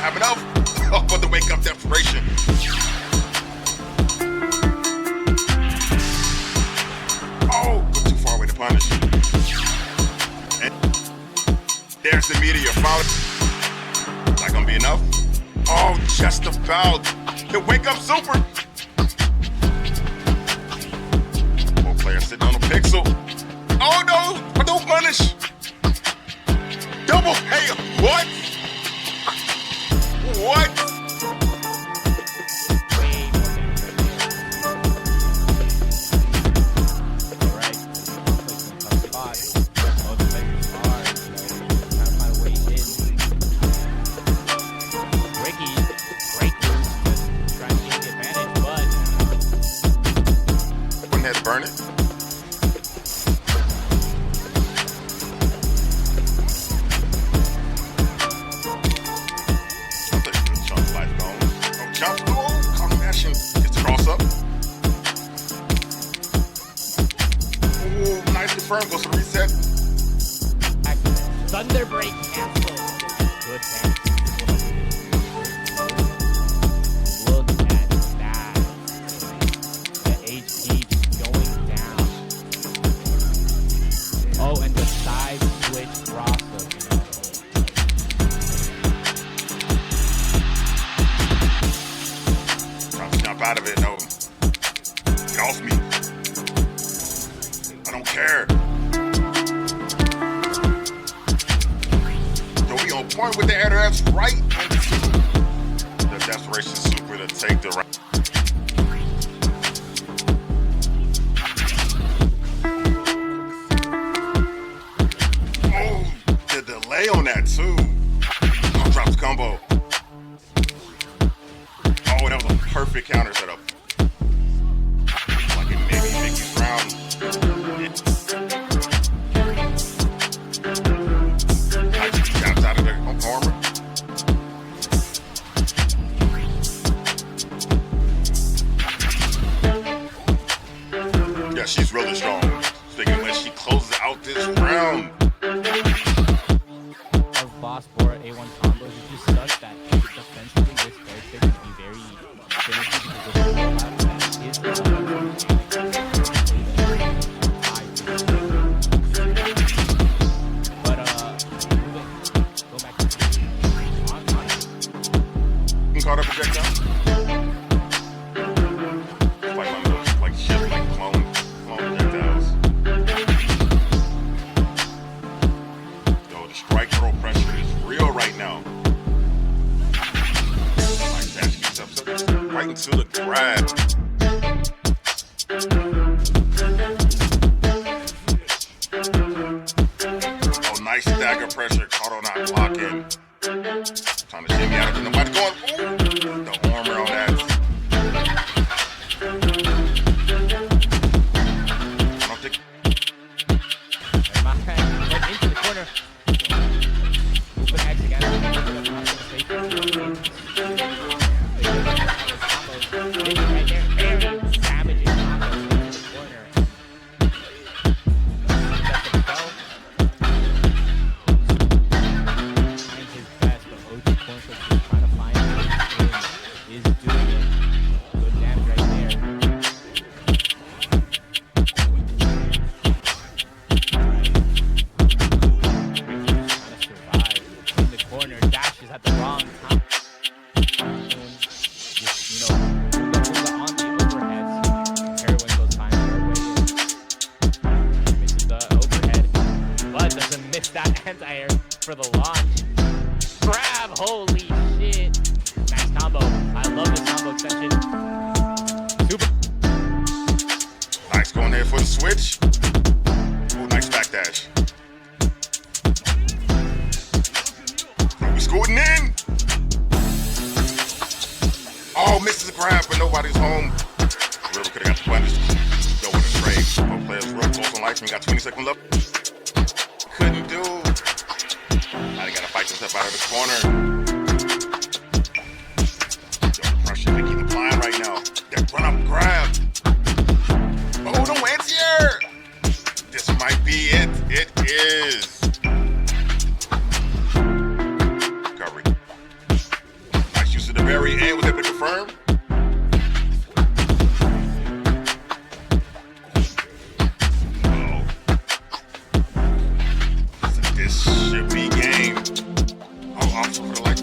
have enough. Oh, but the wake up desperation. Oh, go too far away to punish. And there's the meteor. Not gonna be enough. Oh, just about. The wake up super. Both players sitting on a pixel. Oh no, don't punish. Double, hey, what? What? Burn it. Chunk life gone. Oh, jump. Oh, combination. Gets the cross up. Oh, nice confirm. Goes to reset. Thunder break cancel. Good man. Look at that. The HP. Oh, and the side switch crossover. Trying to jump out of it, no. Get off me. I don't care. So we on point with the air, that's right. The desperation super to take the right. On that too. Oh, drop the combo. Oh, that was a perfect counter setup. Like it maybe Mickey's round. I just tapped out of the armor. Yeah, she's really strong. Thinking when she closes out this round. Boss for A1 combos is just such that defensively this character can be very finicky because of but go back to caught up projectile. Like one of those like shit like clone projectiles. Yo, the strike throw pressure is real right now. Like that keeps up right into the grab. Oh, nice stagger pressure. Caught on that blocking. Trying to shimmy out of it. Nobody going. Ooh, the armor on that. I don't think. my hand went into the corner. Lupin X again. Right there, very damaging combo into the corner. Trying his best, but OG Cornflakes is trying to find him. Is doing it. Good damage right there. Trying to survive in the corner. Dashes at the wrong time. Just, on the overheads. Perwinkles finds her way in. Misses the overhead, but doesn't miss that anti-air for the launch. Grab! Holy shit! Nice combo. I love this combo extension. Super. Nice going there for the switch. Oh, nice backdash. Oh, we scooting in. Oh, misses the grab, but nobody's home. Really could have got the punish. Go with a trade. Both players real close on life. We got 20 seconds left. Couldn't do. Now they gotta fight themselves out of the corner. Yo, the pressure they keep applying right now. That run up grab. Oh, no anti-air. This might be it. It is. Recovery. very end was able to confirm. This should be game. Oh, also for the like.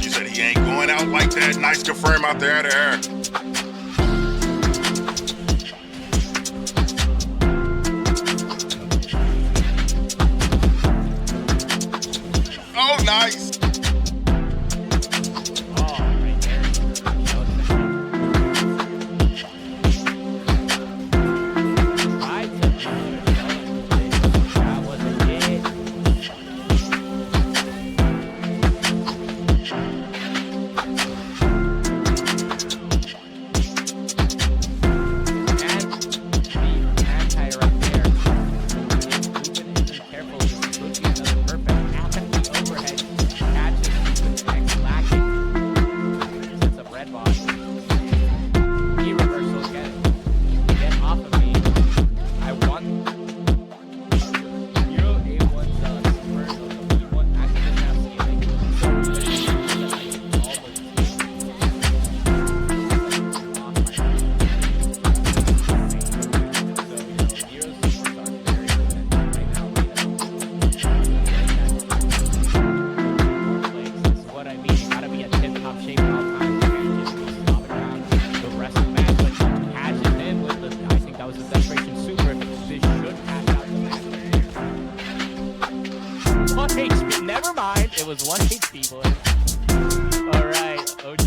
You said he ain't going out like that. Nice confirm out there. Oh, nice. Was 1 HP, boys. Alright, OG.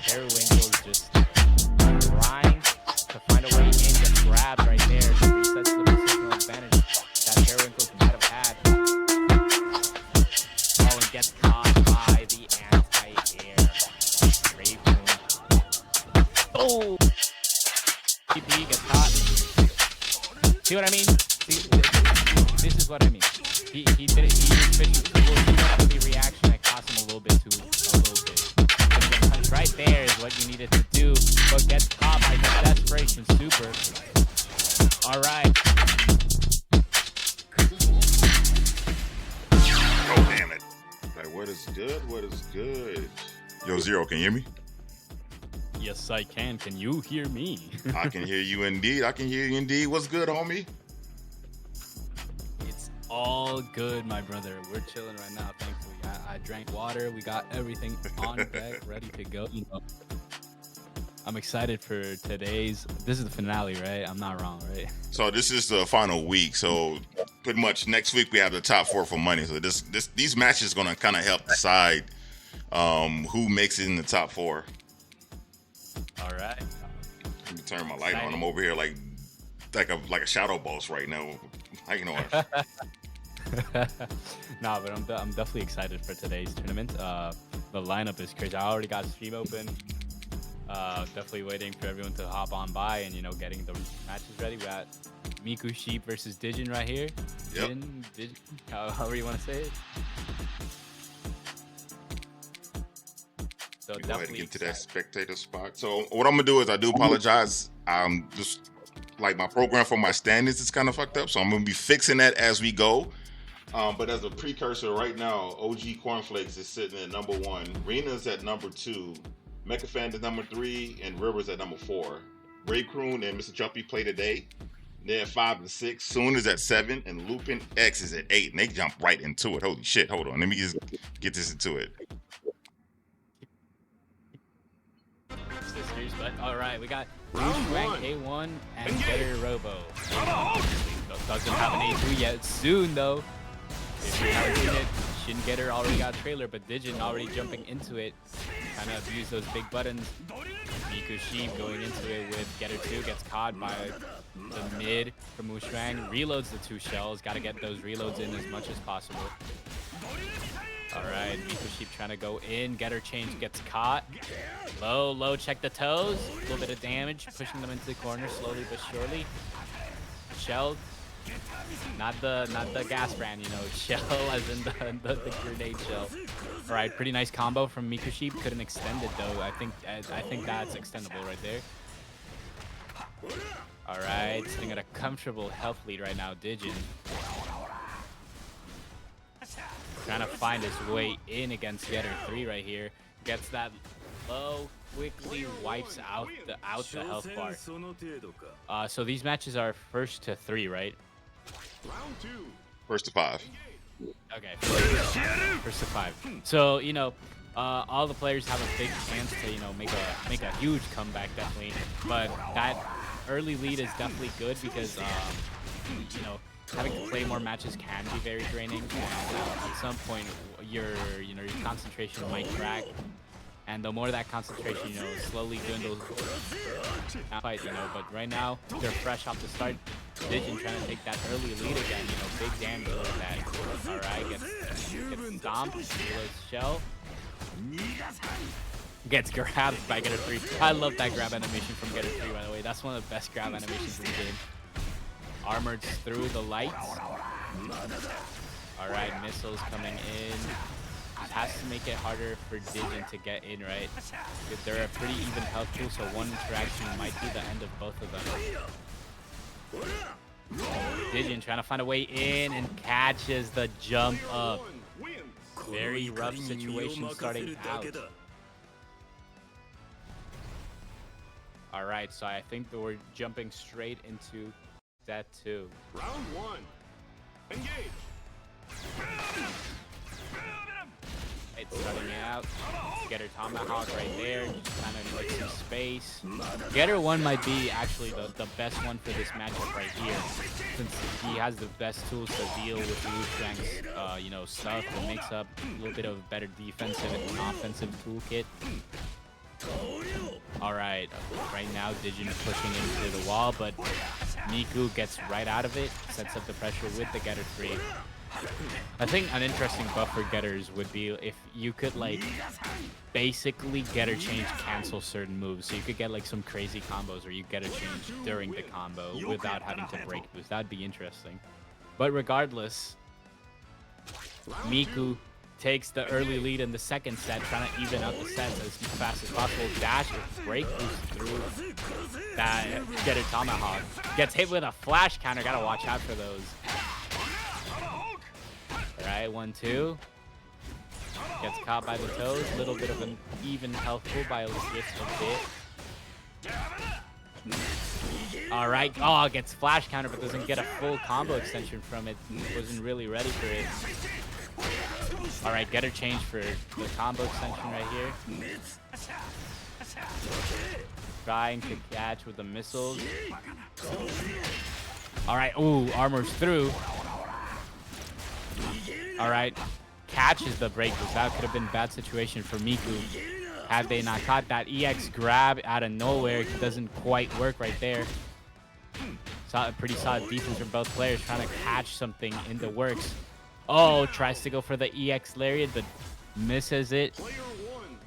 Perwinkles just trying to find a way in, gets grabbed right there to reset the positional advantage that Perwinkles might have had. Oh, and gets caught by the anti-air. Rave-Kun. Oh! TP gets caught. See what I mean? This is what I mean. He did it. He just finished a little reaction that cost him a little bit. The punch right there is what you needed to do, but gets caught by the desperation super. All right. Oh damn it! Like what is good? What is good? Yo Zero, can you hear me? Yes, I can. Can you hear me? I can hear you indeed. What's good, homie? All good, my brother. We're chilling right now, thankfully. I drank water. We got everything on deck, ready to go. You know, I'm excited for today's. This is the finale, right? I'm not wrong, right? So this is the final week. So pretty much next week we have the top 4 for money. So these matches gonna kind of help decide who makes it in the top 4. All right. Let me turn my light on. I'm over here like a shadow boss right now. How you know? Nah, but I'm definitely excited for today's tournament. The lineup is crazy. I already got stream open. Definitely waiting for everyone to hop on by and getting the matches ready. We got MikuSheep versus Djinn right here. Yep. Djinn, however you want to say it. So go ahead and get to that spectator spot. So what I'm gonna do is I do apologize. Just like my program for my standings is kind of fucked up, so I'm gonna be fixing that as we go. But as a precursor, right now, OG Cornflakes is sitting at number 1. Reina's at number 2. MekuFan is number 3, and River's at number 4. Rave-Kun and Mr. Jumpy play today. They're at 5 and 6. Soon is at 7, and Lupin X is at 8. And they jump right into it. Holy shit! Hold on, let me just get this into it. But all right, we got wushuang K1 and getterrobo. Doesn't have an A2 yet. Soon though. If you haven't seen it, Shin Getter already got a trailer, but Djinn already jumping into it. Kind of abuse those big buttons. MikuSheep going into it with Getter 2, gets caught by the mid from wushuang. Reloads the 2 shells. Got to get those reloads in as much as possible. All right, MikuSheep trying to go in. Getter change gets caught. Low, check the toes. A little bit of damage, pushing them into the corner slowly but surely. Shelled. Not the gas brand, shell as in the grenade shell. All right, pretty nice combo from MikuSheep. Couldn't extend it though. I think that's extendable right there. All right, sitting at a comfortable health lead right now, Djinn. Trying to find his way in against Getter 3 right here. Gets that low, quickly wipes out the health bar. So these matches are first to 3, right? First to 5. Okay, first to 5. So, you know, all the players have a big chance to, you know, make a huge comeback, definitely. But that early lead is definitely good because, you know, having to play more matches can be very draining. And at some point, your concentration might crack. And the more that concentration, you know, slowly dwindles, fight, you know. But right now, they're fresh off the start. Djinn trying to take that early lead again, you know, big damage like that. All right, gets stomped, Lila's shell. Gets grabbed by Getter 3. I love that grab animation from Getter 3, by the way. That's one of the best grab animations in the game. Armored through the lights. All right, missiles coming in. Has to make it harder for Djinn to get in, right? Because they're a pretty even health pool, so one interaction might be the end of both of them. Djinn trying to find a way in and catches the jump up. Very rough situation starting out. All right, so I think that we're jumping straight into set 2. Round 1. Engage. It's starting out. Getter Tomahawk right there. Just kind of make some space. Getter 1 might be actually the best one for this matchup right here, since he has the best tools to deal with wushuang's, you know, stuff. It makes up a little bit of a better defensive and offensive toolkit. All right, right now Djinn pushing into the wall, but Miku gets right out of it, sets up the pressure with the Getter 3. I think an interesting buff for Getters would be if you could, like, basically Getter change cancel certain moves. So you could get, like, some crazy combos where you Getter change during the combo without having to break boost. That'd be interesting. But regardless, Miku takes the early lead in the second set, trying to even out the sets as fast as possible. Dash break boost through that Getter Tomahawk. Gets hit with a flash counter. Gotta watch out for those. All right, 1-2. Gets caught by the toes. A little bit of an even health pool by just a bit. All right. Oh, gets flash counter, but doesn't get a full combo extension from it. Wasn't really ready for it. All right, Getter change for the combo extension right here. Trying to catch with the missiles. All right. Ooh, armors through. All right, catches the break boost. That could have been a bad situation for Miku had they not caught that EX grab out of nowhere. It doesn't quite work right there. Pretty solid defense from both players trying to catch something in the works. Oh, tries to go for the EX lariat, but misses it.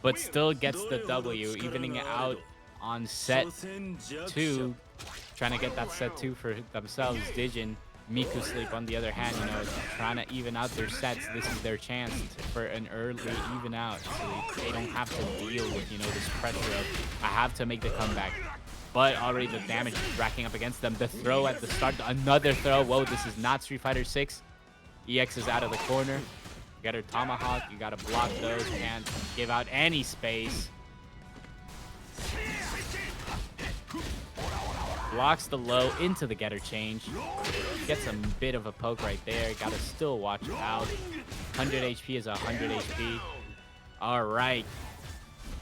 But still gets the W, evening it out on set 2. Trying to get that set 2 for themselves. Djinn. MikuSheep, on the other hand, you know, trying to even out their sets. This is their chance for an early even out, so they don't have to deal with, you know, this pressure of I have to make the comeback. But already the damage is racking up against them. The throw at the start, another throw. Whoa, this is not Street Fighter 6. EX is out of the corner. Getter Tomahawk, you gotta block those. Can't give out any space. Blocks the low into the Getter change. Gets a bit of a poke right there. Gotta still watch out. 100 HP is 100 HP. All right.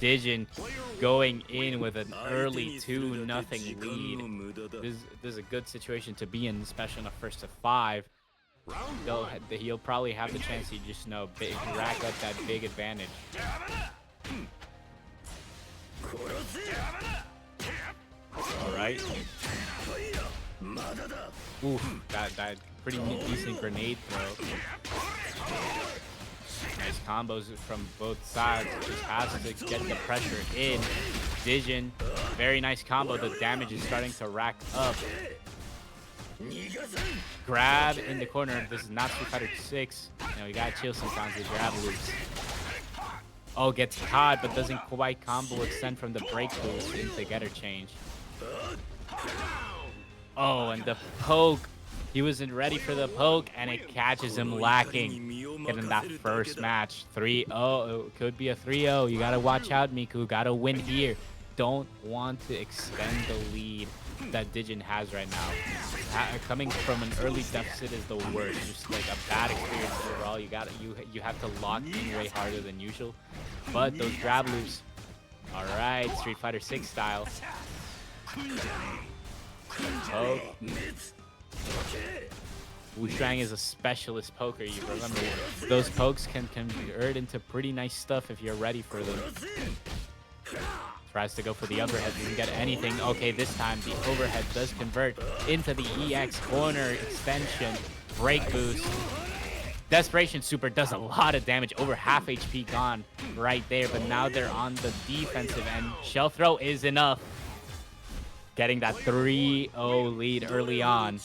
Djinn going in with an early 2-0 lead. This is a good situation to be in, especially in a first to 5. He'll probably have the chance to just, you know, rack up that big advantage. All right. Ooh, that pretty decent grenade throw. Nice combos from both sides. Just has to get the pressure in. Djinn, very nice combo. The damage is starting to rack up. Grab in the corner. This is not Street Fighter 6. You know, you gotta chill sometimes with grab loops. Oh, gets caught, but doesn't quite combo extend from the break boost into Getter change. Oh, and the poke. He wasn't ready for the poke, and it catches him lacking. Getting that first match. 3-0. It could be a 3-0. You got to watch out, Miku. Got to win here. Don't want to extend the lead that Djinn has right now. Coming from an early deficit is the worst. Just like a bad experience overall. You have to lock in way harder than usual. But those grab loops. All right, Street Fighter 6 style. Poke. Wushuang is a specialist poker. You remember those pokes can convert into pretty nice stuff if you're ready for them. Tries to go for the overhead, doesn't get anything. Okay, this time the overhead does convert into the EX corner extension. Break boost. Desperation Super does a lot of damage. Over half HP gone right there, but now they're on the defensive end. Shell throw is enough. Getting that 3-0 lead early on.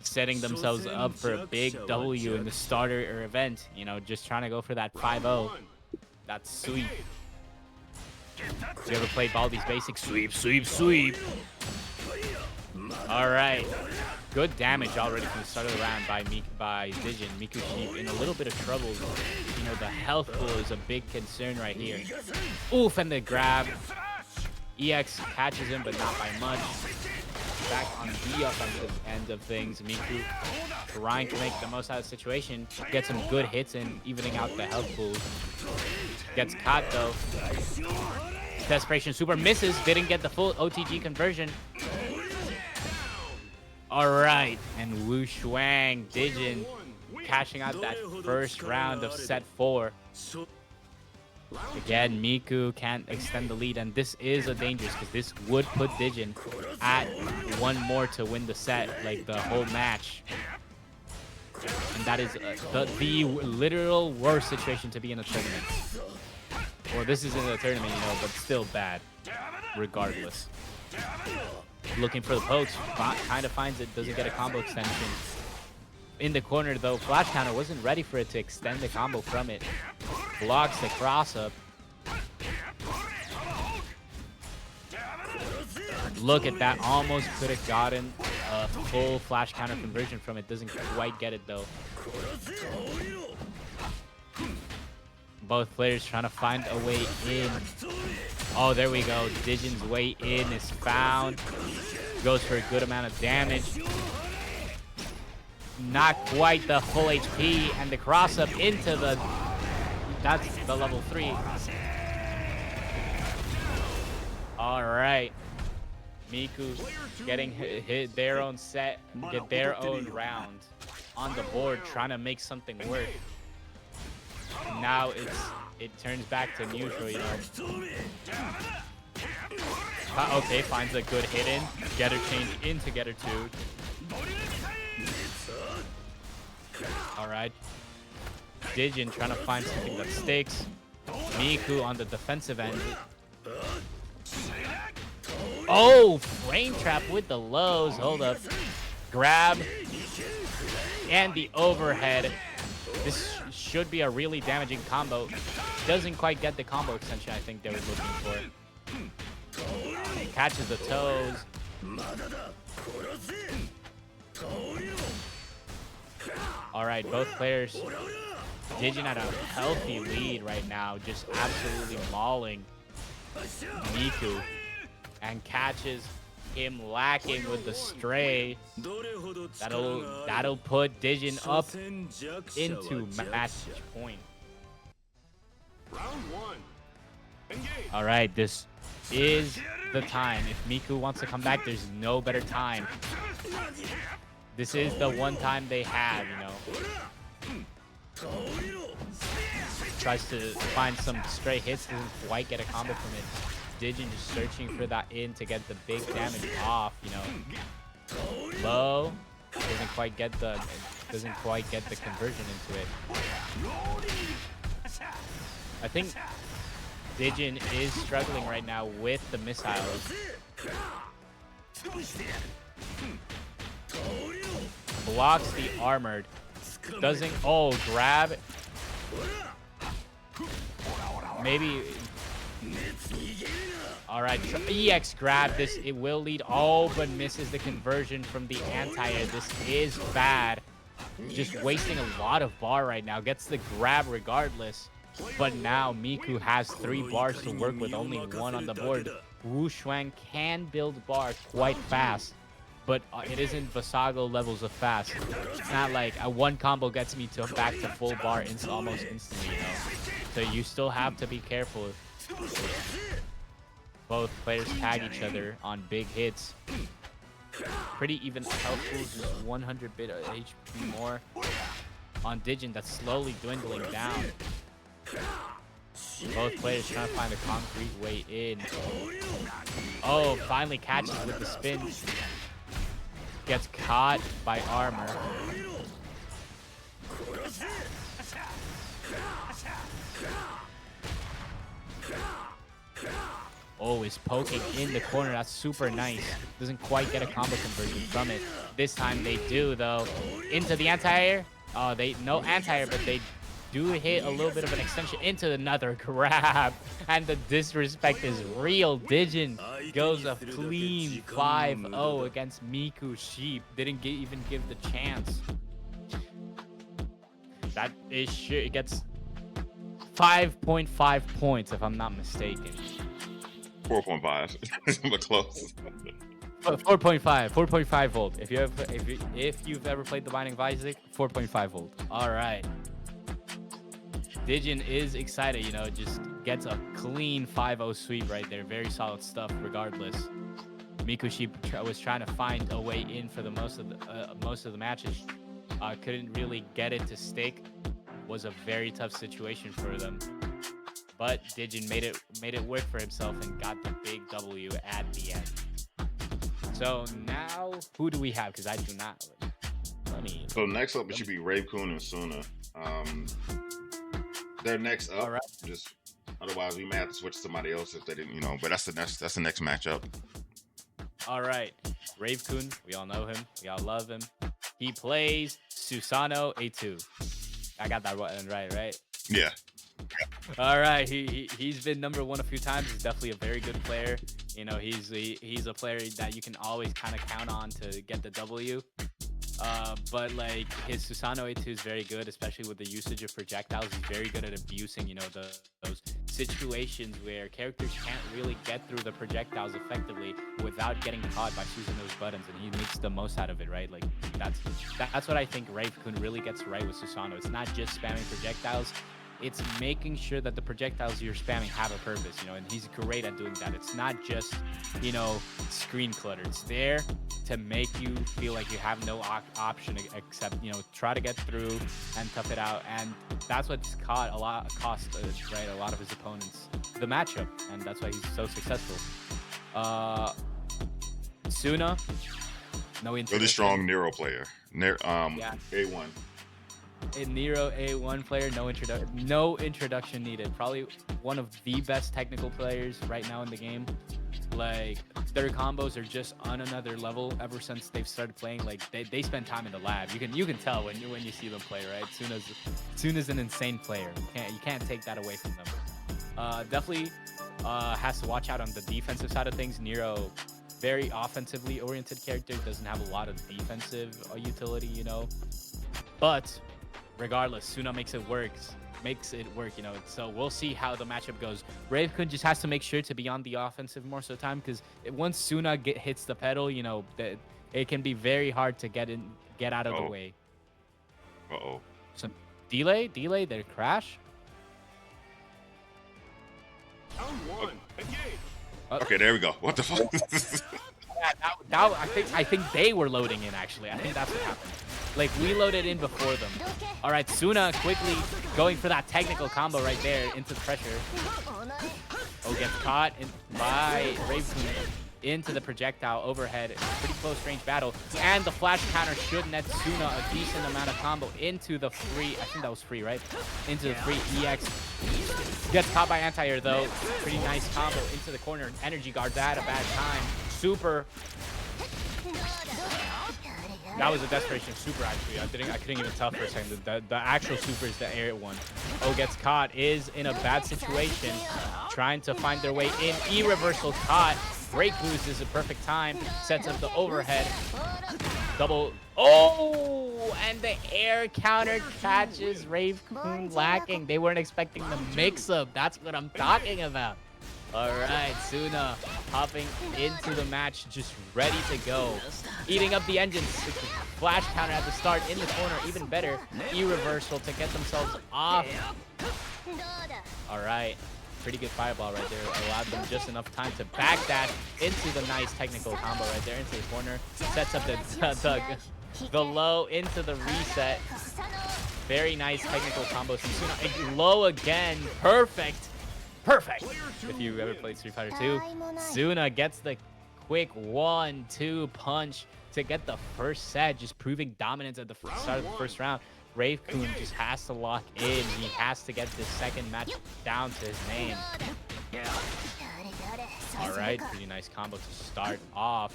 Setting themselves up for a big W in the starter event. You know, just trying to go for that 5-0. That's sweet. You ever played Baldi's Basic? Sweep, sweep, sweep. All right. Good damage already from the start of the round by Djinn. MikuSheep in a little bit of trouble. You know, the health pool is a big concern right here. Oof, and the grab. EX catches him, but not by much. Back on the offensive end of things. Miku trying to make the most out of the situation. Get some good hits in, evening out the health pool. Gets caught though. Desperation Super misses. Didn't get the full OTG conversion. Alright. And wushuang. Djinn cashing out that first round of set 4. Again, Miku can't extend the lead, and this is a dangerous because this would put Djinn at 1 more to win the set, like the whole match. And that is the literal worst situation to be in a tournament. Well, this isn't a tournament, you know, but still bad, regardless. Looking for the pokes, kind of finds it, doesn't get a combo extension. In the corner, though, Flash Counter wasn't ready for it to extend the combo from it. Blocks the cross-up. Look at that. Almost could have gotten a full Flash Counter conversion from it. Doesn't quite get it, though. Both players trying to find a way in. Oh, there we go. Djinn's way in is found. Goes for a good amount of damage. Not quite the full HP, and the cross up into the... That's the level 3. Alright. Miku getting hit their own set, get their own round on the board, trying to make something work. Now it turns back to neutral, you know. Okay, finds a good hit in. Getter change into Getter 2. Alright. Djinn trying to find something that sticks. Miku on the defensive end. Oh, frame trap with the lows. Hold up. Grab. And the overhead. This should be a really damaging combo. Doesn't quite get the combo extension I think they were looking for. Catches the toes. Alright, both players. Djinn at a healthy lead right now, just absolutely mauling Miku, and catches him lacking with the stray. That'll put Djinn up into match point. Alright, this is the time. If Miku wants to come back, there's no better time. This is the one time they have, you know. Tries to find some stray hits, doesn't quite get a combo from it. Djinn just searching for that in to get the big damage off, you know. Low, doesn't quite get the conversion into it. I think Djinn is struggling right now with the missiles. Blocks the armored. Doesn't... Oh, grab. Maybe All right, EX grab this. It will lead. Oh, but misses the conversion from the anti-air. This is bad. Just wasting a lot of bar right now. Gets the grab regardless. But now Miku has 3 bars to work with, only 1 on the board. Wushuang can build bar quite fast, but it isn't Vasago levels of fast. It's not like a 1 combo gets me to back to full bar almost instantly, you know. So you still have to be careful. Both players tag each other on big hits. Pretty even health pools, just 100 bit HP more on Djinn. That's slowly dwindling down. Both players trying to find a concrete way in. Oh, finally catches with the spin. Gets caught by armor. Oh, is poking in the corner. That's super nice. Doesn't quite get a combo conversion from it. This time they do, though. Into the anti-air. Oh, no anti-air, but they do hit a little bit of an extension into another grab. And the disrespect is real. Djinn goes a clean 5-0 against MikuSheep. Didn't even give the chance. That is shit. It gets 5.5 points, if I'm not mistaken. 4.5, but close. 4.5 volt. If you've ever played the Binding of Isaac, 4.5 volt. All right. Djinn is excited, you know, just gets a clean 5-0 sweep right there. Very solid stuff, regardless. MikuSheep was trying to find a way in for the most of the matches. Couldn't really get it to stick. Was a very tough situation for them. But Djinn made it work for himself and got the big W at the end. So now, who do we have? Because I do not. So next up, it should be Rave-Kun and Suna. They're next up. All right. Just otherwise, we may have to switch to somebody else if they didn't, you know. But that's the next matchup. All right, Rave-Kun. We all know him. We all love him. He plays Susanoo A2. I got that one right? Yeah. All right, he's been #1 a few times. He's definitely a very good player. You know, he's a player that you can always kind of count on to get the W. But like his Susanoo A2 is very good, especially with the usage of projectiles. He's very good at abusing, you know, those situations where characters can't really get through the projectiles effectively without getting caught by Susanoo's buttons, and he makes the most out of it, right? Like that's what I think Rave-Kun really gets right with Susanoo. It's not just spamming projectiles. It's making sure that the projectiles you're spamming have a purpose, you know, and he's great at doing that. It's not just, you know, screen clutter. It's there to make you feel like you have no option except, you know, try to get through and tough it out. And that's what's cost a lot of his opponents the matchup, and that's why he's so successful. Suna, no introduction. Really strong Nero player. Yeah. A1. A Nero A1 player, no introduction needed. Probably one of the best technical players right now in the game. Like, their combos are just on another level ever since they've started playing. Like, they spend time in the lab. You can tell when you see them play, right? Suna's an insane player. You can't take that away from them. Definitely has to watch out on the defensive side of things. Nero, very offensively oriented character, doesn't have a lot of defensive utility, you know. But regardless, Suna makes it work, you know. So we'll see how the matchup goes. Rave-Kun just has to make sure to be on the offensive more so time, because once Suna hits the pedal, you know, it can be very hard to get out of the way. Some delay, their crash. Round 1, engage. Okay, there we go. What the fuck? I think they were loading in, actually. I think that's what happened. Like, we loaded in before them. All right, Suna quickly going for that technical combo right there into the pressure. Oh, gets caught by Rave-Kun into the projectile overhead. Pretty close range battle. And the flash counter should net Suna a decent amount of combo into the free. I think that was free, right? Into the free EX. Gets caught by anti-air, though. Pretty nice combo into the corner. Energy guards at a bad time. Super. That was a desperation super, actually. I couldn't even tell for a second. The actual super is the air one. Oh, gets caught, is in a bad situation, trying to find their way in. E-reversal caught. Break boost is a perfect time. Sets up the overhead. Double. Oh, and the air counter catches Rave-Kun lacking. They weren't expecting the mix-up. That's what I'm talking about. All right, Suna hopping into the match, just ready to go. Eating up the engines. Flash counter at the start in the corner, even better. E-reversal to get themselves off. All right, pretty good fireball right there. Allowed them just enough time to backdash into the nice technical combo right there into the corner. Sets up the low into the reset. Very nice technical combo from Suna. And low again, perfect. Perfect. If you ever played Street Fighter 2, Suna gets the quick 1-2 punch to get the first set, just proving dominance at the start of the first round. Rave-Kun just has to lock in. He has to get this second match down to his name. All right, pretty nice combo to start off.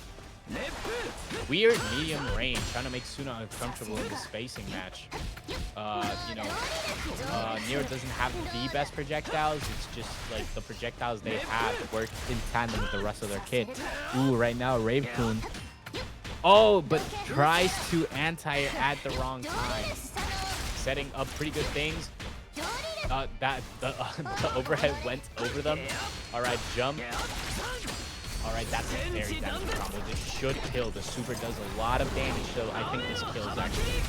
Weird medium range, trying to make Suna uncomfortable in the spacing match. Nero doesn't have the best projectiles. It's just like the projectiles they have work in tandem with the rest of their kit. Ooh, right now Rave-Kun. Oh, but tries to anti-air at the wrong time. Setting up pretty good things. The overhead went over them. All right, jump. All right, that's a very damaging combo. This should kill. The super does a lot of damage, so I think this kills actually.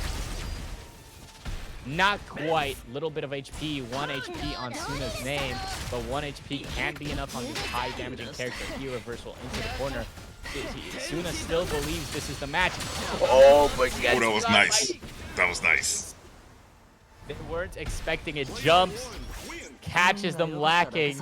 Not quite. Little bit of HP. 1 HP on Suna's name, but 1 HP can't be enough on this high damaging character. E-reversal into the corner. Suna still believes this is the match. Oh, but yes. Oh, that was nice. That was nice. They weren't expecting it. Jumps. Catches them lacking.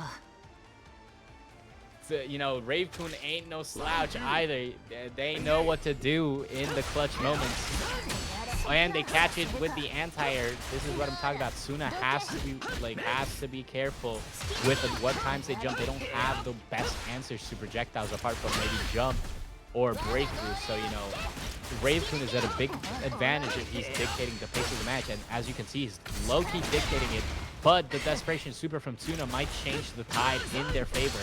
You know, Rave-Kun ain't no slouch either. They know what to do in the clutch moments. And they catch it with the anti-air. This is what I'm talking about. Suna has to be careful with what times they jump. They don't have the best answers to projectiles apart from maybe jump or breakthrough. So, you know, Rave-Kun is at a big advantage if he's dictating the pace of the match. And as you can see, he's low-key dictating it. But the desperation super from Suna might change the tide in their favor.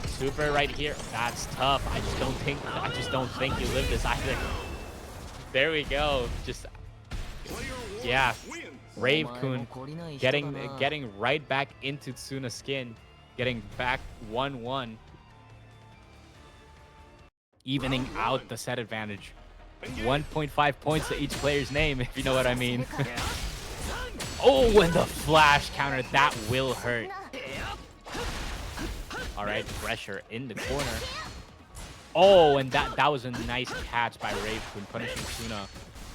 Super right here. That's tough. I just don't think you live this either. There we go. Just yeah. Rave-Kun getting right back into Suna's skin. Getting back 1-1. Evening out the set advantage. 1.5 points to each player's name, if you know what I mean. Oh, and the flash counter. That will hurt. All right, pressure in the corner. Oh, and that was a nice catch by Rave-Kun, punishing Suna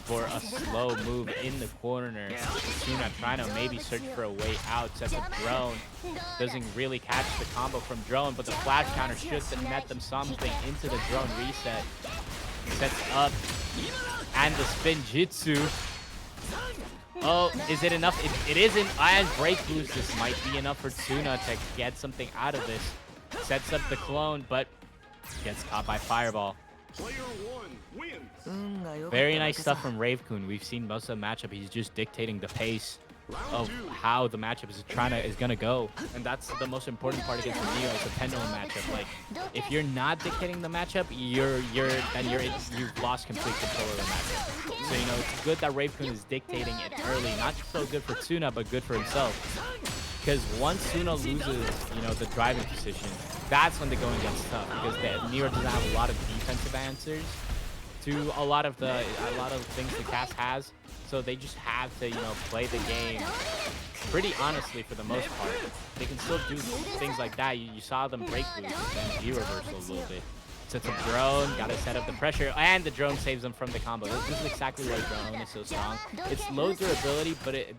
for a slow move in the corner. Suna trying to maybe search for a way out. Sets a drone. Doesn't really catch the combo from drone, but the flash counter should net them something into the drone reset. Sets up. And the spin jitsu. Oh, is it enough? It isn't. And break boost. This might be enough for Suna to get something out of this. Sets up the clone, but gets caught by fireball. Very nice stuff from Rave-Kun. We've seen most of the matchup. He's just dictating the pace of how the matchup is gonna go, and that's the most important part against the Neo. It's a pendulum matchup. Like, if you're not dictating the matchup, you've lost complete control of the matchup. So, you know, it's good that Rave-Kun is dictating it early. Not so good for Suna, but good for himself. Because once Suna loses, you know, the driving position, that's when the going gets tough. Because Nero doesn't have a lot of defensive answers to a lot of things the cast has. So they just have to, you know, play the game pretty honestly for the most part. They can still do things like that. You saw them break boost and G-reversal a little bit. Sets a drone, gotta set up the pressure, and the drone saves them from the combo. This is exactly why drone is so strong. It's low durability, but it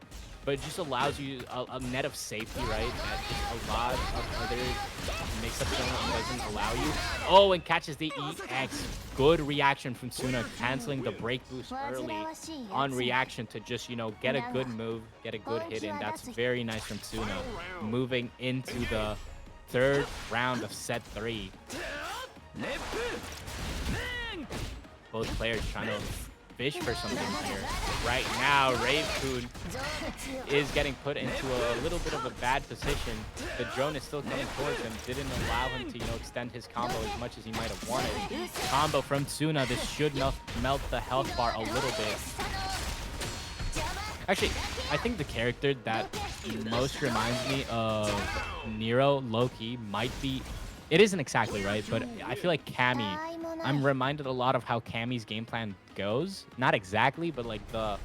just allows you a net of safety, right? That just a lot of other mix-up doesn't allow you. Oh, and catches the EX. Good reaction from Suna, canceling the break boost early on reaction to just, you know, get a good move, get a good hit in. That's very nice from Suna. Moving into the third round of set 3. both players trying to fish for something here. Right now, Rave-Kun is getting put into a little bit of a bad position. The drone is still coming towards him, didn't allow him to, extend his combo as much as he might have wanted. Combo from Tsuna. This should melt the health bar a little bit. Actually, I think the character that most reminds me of Nero, low-key, might be... It isn't exactly right, but I feel like Cammy. I'm reminded a lot of how Cammy's game plan goes. Not exactly, but like the...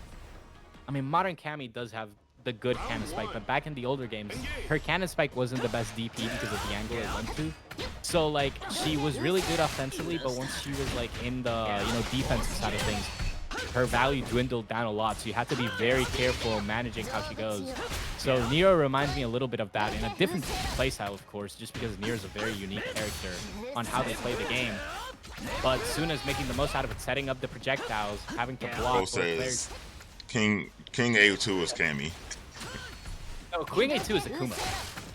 I mean, modern Cammy does have the good cannon spike, but back in the older games, her cannon spike wasn't the best DP because of the angle it went to. So, like, she was really good offensively, but once she was, like, in the, defensive side of things, her value dwindled down a lot, so you have to be very careful managing how she goes. So Nero reminds me a little bit of that in a different playstyle, of course, just because Nero is a very unique character on how they play the game. But Tsuna's making the most out of it, setting up the projectiles, having to block both players. King A2 is Cammy. No, Queen A2 is Akuma.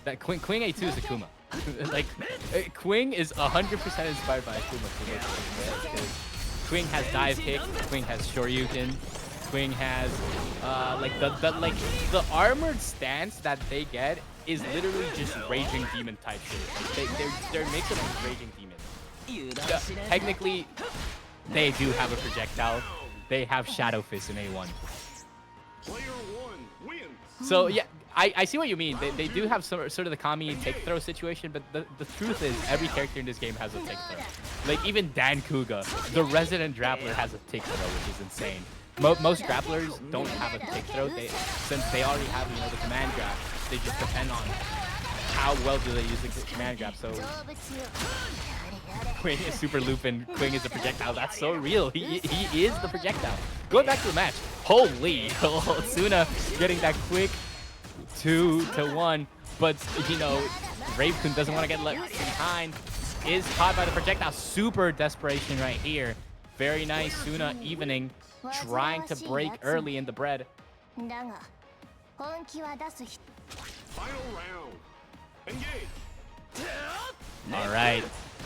That Queen A2 is Akuma. Like, Queen is 100% inspired by Akuma. Queen has dive kick, Queen has shoryuken, Queen has the armored stance that they get is literally just raging demon type shit. Like they're mix up with raging demon. Technically, they do have a projectile. They have Shadow Fist in A1. Player one wins. So yeah, I see what you mean. They do have sort of the Kami take throw situation, but the truth is every character in this game has a take throw. Like even dancouga, the resident grappler, has a take throw, which is insane. Most grapplers don't have a take throw. Since they already have the command grab, they just depend on how well do they use the command grab. So Queen is super Lupin. Queen is a projectile. That's so real. He is the projectile. Going back to the match. Holy, Tsuna getting that quick 2-1, but Rave-Kun doesn't want to get left behind. Is caught by the projectile. Super desperation right here. Very nice. Tsuna evening, trying to break early in the bread. Final round. Engage. All right,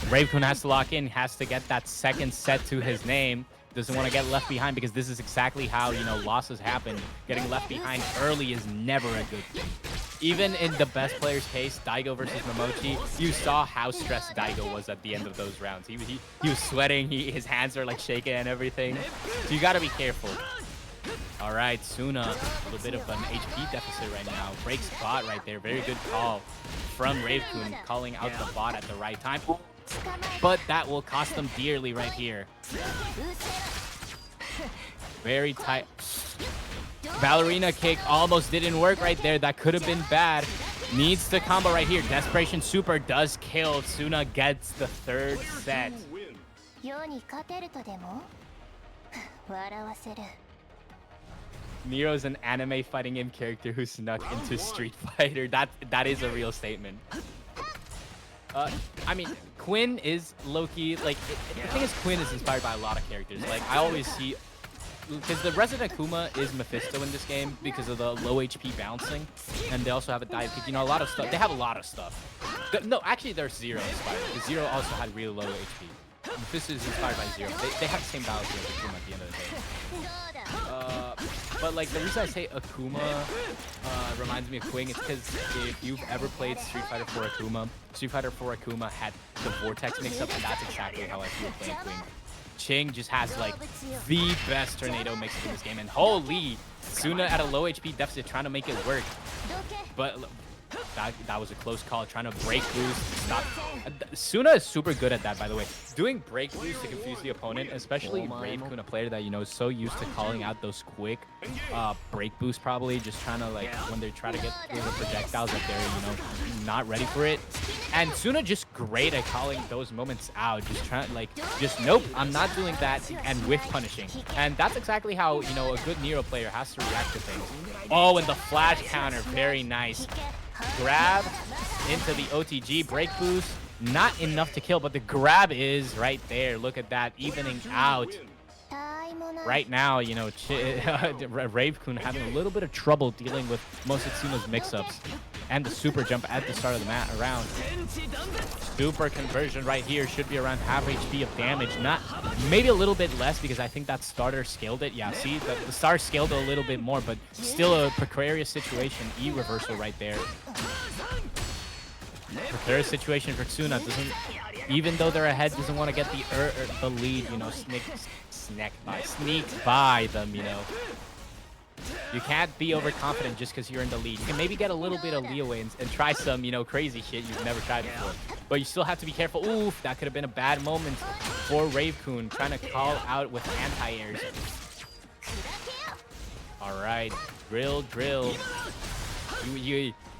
Rave-Kun has to lock in. Has to get that second set to his name. Doesn't want to get left behind because this is exactly how losses happen. Getting left behind early is never a good thing. Even in the best player's case, Daigo versus Momochi, you saw how stressed Daigo was at the end of those rounds. He was sweating. His hands are like shaking and everything. So you got to be careful. All right, Tsuna, a little bit of an HP deficit right now. Breaks bot right there. Very good call from Rave-Kun, calling out the bot at the right time. But that will cost them dearly right here. Very tight. Ballerina kick almost didn't work right there. That could have been bad. Needs to combo right here. Desperation super does kill. Tsuna gets the third set. Nero's an anime fighting game character who snuck into Street Fighter. That is a real statement. I mean, Quinn is low-key, like, the thing is, Quinn is inspired by a lot of characters. Like, I always see, because the Resident Akuma is Mephisto in this game because of the low HP bouncing, and they also have a dive kick, a lot of stuff. They have a lot of stuff. No, actually, there's Zero inspired, because Zero also had real low HP. Mephisto is inspired by Zero. They have the same balance as Akuma at the end of the day. But like the reason I say Akuma reminds me of Queen is because if you've ever played Street Fighter 4 Akuma, Street Fighter 4 Akuma had the Vortex mix-up, and that's exactly how I feel playing Queen. Ching just has like the best tornado mix-up in this game, and holy, Tsuna at a low HP deficit trying to make it work. But that was a close call, trying to break boost. Stop. Tsuna is super good at that, by the way. Doing break boost to confuse the opponent, especially Rave-Kun, a player that, is so used to calling out those quick break boosts, probably just trying to, like, when they try to get through the projectiles that they're, not ready for it. And Tsuna just great at calling those moments out, just trying, like, nope, I'm not doing that, and whiff punishing. And that's exactly how, a good Nero player has to react to things. Oh, and the flash counter, very nice. Grab into the OTG, break boost, not enough to kill, but the grab is right there. Look at that, evening out. Right now, Rave-Kun having a little bit of trouble dealing with most of Tsuna's mix-ups. and the super jump at the start of the round. Super conversion right here should be around half HP of damage. Not maybe a little bit less because I think that starter scaled it. Yeah, see, the star scaled it a little bit more, but still a precarious situation. E reversal right there. Precarious situation for Tsuna. Doesn't, even though they're ahead, doesn't want to get the lead. You know, sneak by them. You know. You can't be overconfident just because you're in the lead. You can maybe get a little bit of leeway and try some, you know, crazy shit you've never tried before. But you still have to be careful. Oof, that could have been a bad moment for Rave-Kun, trying to call out with anti-airs. All right, drill.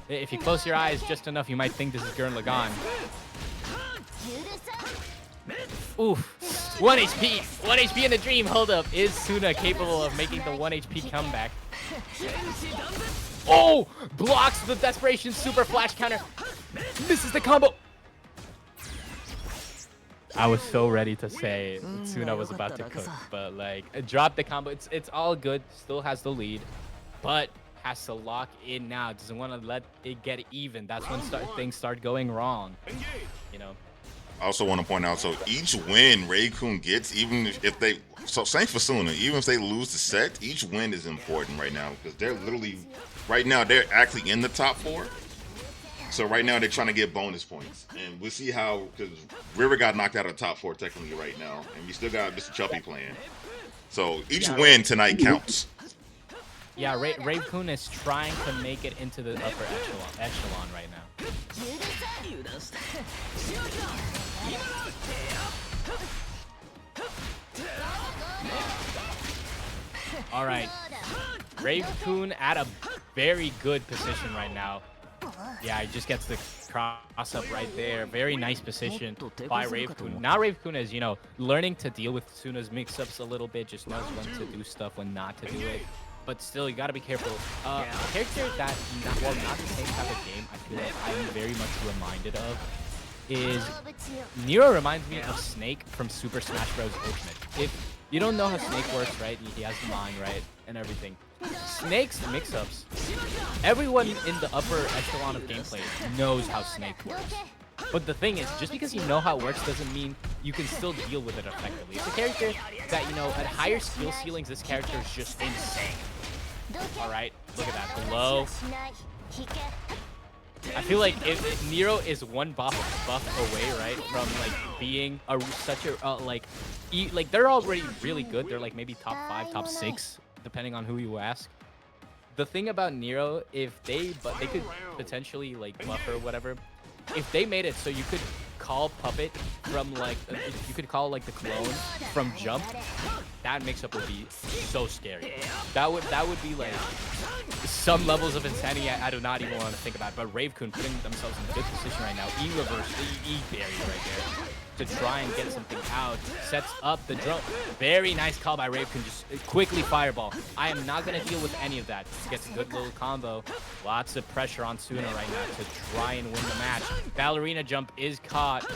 If you close your eyes just enough, you might think this is Gurren Lagann. Oof. 1 HP. 1 HP in the dream. Hold up. Is Tsuna capable of making the 1 HP comeback? Oh! Blocks the Desperation Super Flash counter. Misses the combo. I was so ready to say Tsuna was about to cook, but like, drop the combo. It's all good. Still has the lead, but has to lock in now. Doesn't want to let it get even. That's when things start going wrong. You know. I also want to point out, so each win Rave-Kun gets, even if they, so same for Tsuna, even if they lose the set, each win is important right now because they're literally, right now, they're actually in the top 4. So right now they're trying to get bonus points, and we'll see how, because River got knocked out of the top 4 technically right now, and we still got Mr. Chuppy playing. So each win tonight counts. Yeah, Rave-Kun is trying to make it into the upper echelon right now. All right, Rave-Kun at a very good position right now. Yeah, he just gets the cross up right there. Very nice position by Rave-Kun. Now Rave-Kun is, you know, learning to deal with Tsuna's mix-ups a little bit. Just knows when to do stuff, when not to do it. But still, you gotta be careful. A character that, well, not the same type of game, I feel like I'm very much reminded of is Nero reminds me of Snake from Super Smash Bros. Ultimate. If you don't know how Snake works, right? He has the mind, right? And everything. Snake's mix-ups, everyone in the upper echelon of gameplay knows how Snake works. But the thing is, just because you know how it works doesn't mean you can still deal with it effectively. It's a character that, you know, at higher skill ceilings, this character is just insane. All right, look at that. Glow. I feel like if Nero is one buff away, right, from like being such a like they're already really good. They're like maybe top 5, top 6, depending on who you ask. The thing about Nero, if they could potentially like buff or whatever, if they made it so you could call Puppet from like you could call like the clone from Jump, that mix-up would be so scary. That would be like some levels of insanity I do not even want to think about. But Rave-Kun putting themselves in a good position right now. E-reverse, E-berry right there to try and get something out. Sets up the drone. Very nice call by Rave-Kun. Just quickly fireball. I am not going to deal with any of that. Gets a good little combo. Lots of pressure on Tsuna right now to try and win the match. Ballerina jump is caught.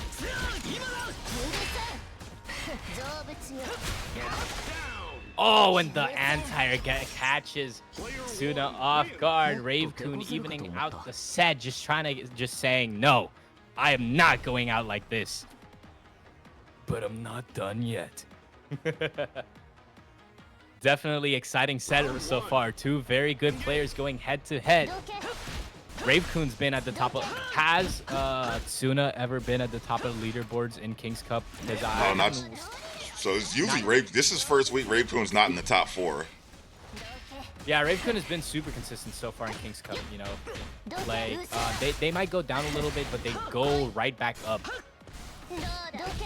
Oh, and the anti-air catches Tsuna off guard. Rave-Kun evening out the set, just saying, no, I am not going out like this. But I'm not done yet. Definitely exciting set so far. Two very good players going head to head. Rave-Kun's been at the top of... Has Tsuna ever been at the top of the leaderboards in King's Cup? No, not... So it's usually this is first week Rave-Kun's not in the top 4. Yeah, Rave-Kun has been super consistent so far in King's Cup, you know. Like, they might go down a little bit, but they go right back up. I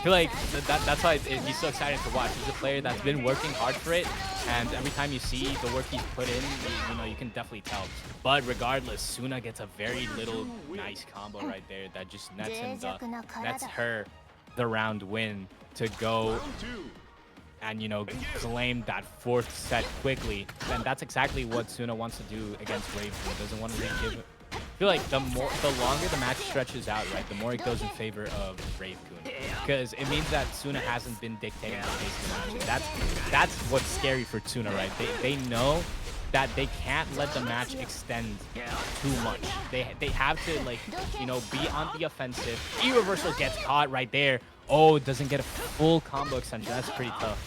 feel like that's why he's so exciting to watch. He's a player that's been working hard for it, and every time you see the work he's put in, you know, you can definitely tell. But regardless, Tsuna gets a very little nice combo right there that just nets her the round win to go and, you know, claim that 4th set quickly. And that's exactly what Tsuna wants to do against Rave-Kun. Doesn't want to give. I feel like the longer the match stretches out, right, the more it goes in favor of Rave-Kun, because it means that Tsuna hasn't been dictating the pace of the match. And that's what's scary for Tsuna, right? They know that they can't let the match extend too much. They have to, like, you know, be on the offensive. E-reversal gets caught right there. Oh, doesn't get a full combo extension. That's pretty tough.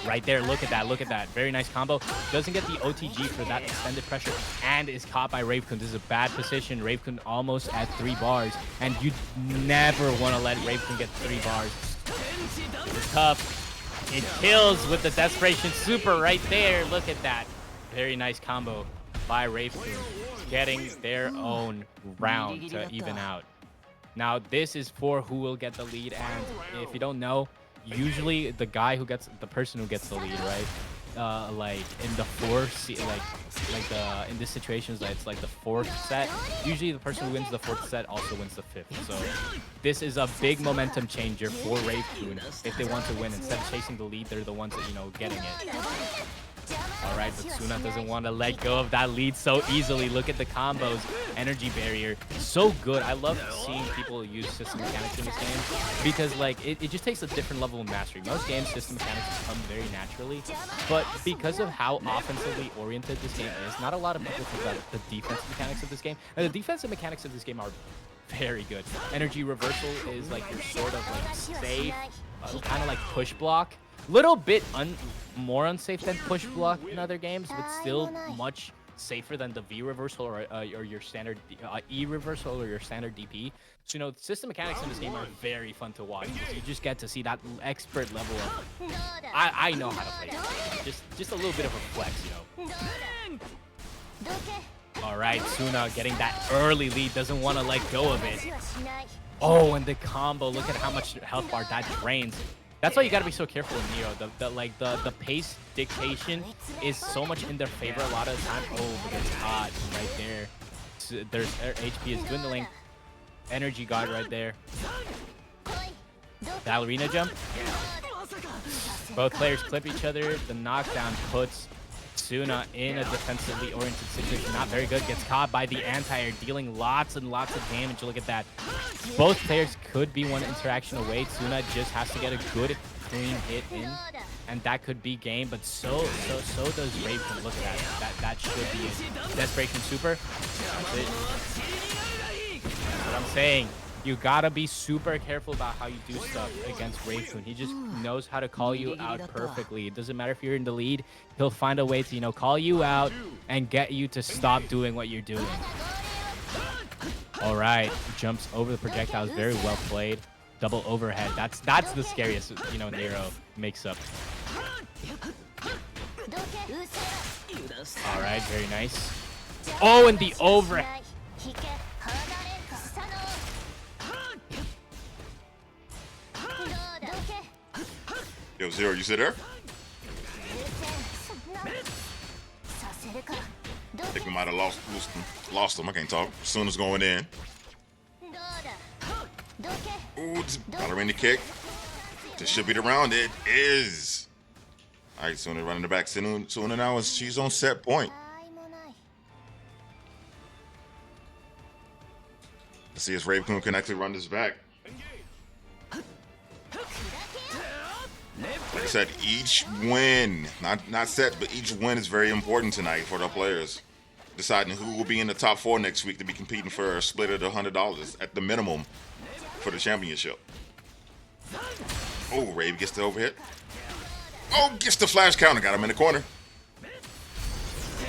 Right there, look at that, look at that. Very nice combo. Doesn't get the OTG for that extended pressure and is caught by Rave-Kun. This is a bad position. Rave-Kun almost at 3 bars, and you never want to let Rave-Kun get 3 bars. It's tough. It kills with the Desperation Super right there. Look at that. Very nice combo by Rave-Kun, getting their own round to even out. Now, this is for who will get the lead, and if you don't know, usually the person who gets the lead, right? Like in the in this situation, it's like the 4th set. Usually the person who wins the 4th set also wins the 5th. So this is a big momentum changer for Rave-Kun if they want to win. Instead of chasing the lead, they're the ones that, you know, getting it. All right, but Suna doesn't want to let go of that lead so easily. Look at the combos. Energy barrier. So good. I love seeing people use system mechanics in this game because, like, it just takes a different level of mastery. Most games, system mechanics come very naturally, but because of how offensively oriented this game is, not a lot of people think about the defensive mechanics of this game. And the defensive mechanics of this game are very good. Energy reversal is like your sort of like safe, kind of like push block. Little bit more unsafe than push block in other games, but still much safer than the V reversal or your standard E reversal or your standard DP. So, you know, system mechanics in this game are very fun to watch because you just get to see that expert level of I know how to play this. Just a little bit of a flex, you know. All right, Suna getting that early lead, doesn't want to let go of it. Oh, and the combo, look at how much health bar that drains. That's why you gotta be so careful in Nero. The pace dictation is so much in their favor a lot of the time. Oh, but it's hot right there. So their HP is dwindling. Energy guard right there. Ballerina jump. Both players clip each other. The knockdown puts Suna in a defensively oriented situation. Not very good. Gets caught by the anti-air, dealing lots and lots of damage. Look at that. Both players could be one interaction away. Suna just has to get a good, clean hit in, and that could be game. But so does Rave-Kun. Look at that. That should be it. Desperation Super. That's it. That's what I'm saying. You gotta be super careful about how you do stuff against Rave-Kun. He just knows how to call you out perfectly. It doesn't matter if you're in the lead. He'll find a way to, you know, call you out and get you to stop doing what you're doing. All right, jumps over the projectiles. Very well played. Double overhead. That's the scariest, you know, Nero makes up. All right, very nice. Oh, and the overhead. Yo, Zero, you sit there? I think we might have lost him. I can't talk. Suna's going in. Ooh, ballerina kick. This should be the round. It is. All right, Suna running the back. Suna now is she's on set point. Let's see if Rave-Kun can actually run this back. Like I said, each win, not set, but each win is very important tonight for the players. Deciding who will be in the top 4 next week to be competing for a split of the $100 at the minimum for the championship. Oh, Rave gets the overhit. Oh, gets the flash counter. Got him in the corner.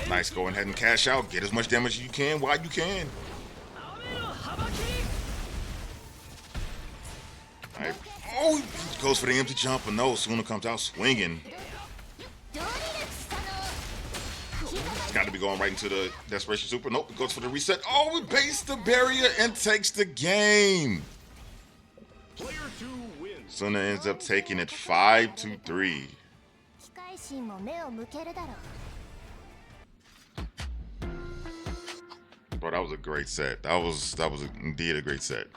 Nice. Go ahead and cash out. Get as much damage as you can while you can. All right. Oh, he goes for the empty jump, but no, Suna comes out swinging. It's got to be going right into the Desperation Super. Nope, it goes for the reset. Oh, it baits the barrier and takes the game. Player 2 wins. Suna ends up taking it 5-3. Bro, that was a great set. That was indeed a great set.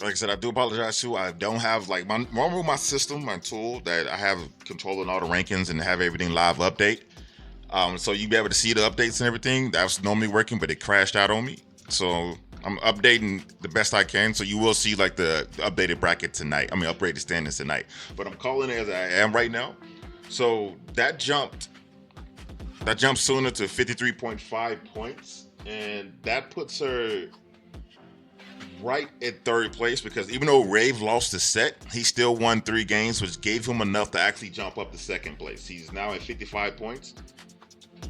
Like I said, I do apologize too. I don't have like my system, my tool that I have controlling all the rankings and have everything live update. So you be able to see the updates and everything. That's normally working, but it crashed out on me. So I'm updating the best I can. So you will see like the updated bracket tonight. I mean, upgraded standings tonight. But I'm calling it as I am right now. So that jumped Suna to 53.5 points, and that puts her right at third place, because even though Rave lost the set, he still won 3 games, which gave him enough to actually jump up to second place. He's now at 55 points.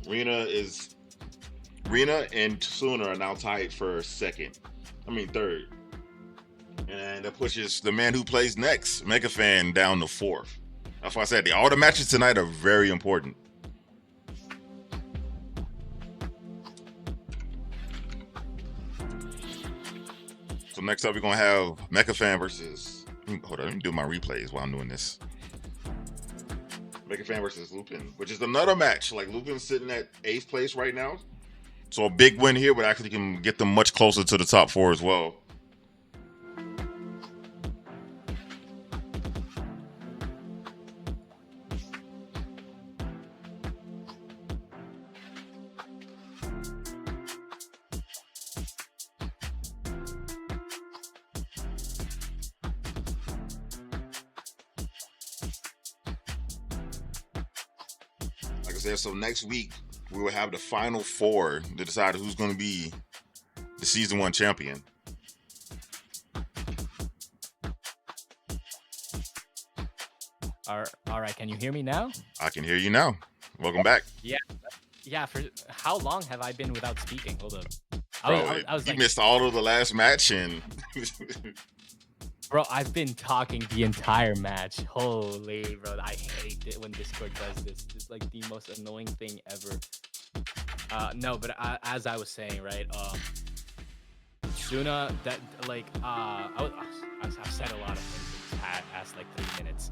Reina and Suna are now tied for third. And that pushes the man who plays next, MekuFan, down to fourth. That's why I said all the matches tonight are very important. So next up, we're gonna have MekuFan versus. Hold on, let me do my replays while I'm doing this. MekuFan versus Lupin, which is another match. Like, Lupin's sitting at 8th place right now, so a big win here would actually can get them much closer to the top 4 as well. So next week we will have the final 4 to decide who's going to be the season 1 champion. All right, can you hear me now? I can hear you now. Welcome back. Yeah. For how long have I been without speaking? Hold up. Bro, I was you like, missed all of the last match, and bro, I've been talking the entire match. Holy, bro, I hate it when Discord does this. It's like the most annoying thing ever. No, but as I was saying, right? Suna, that like, I've said a lot of things in the past like 3 minutes.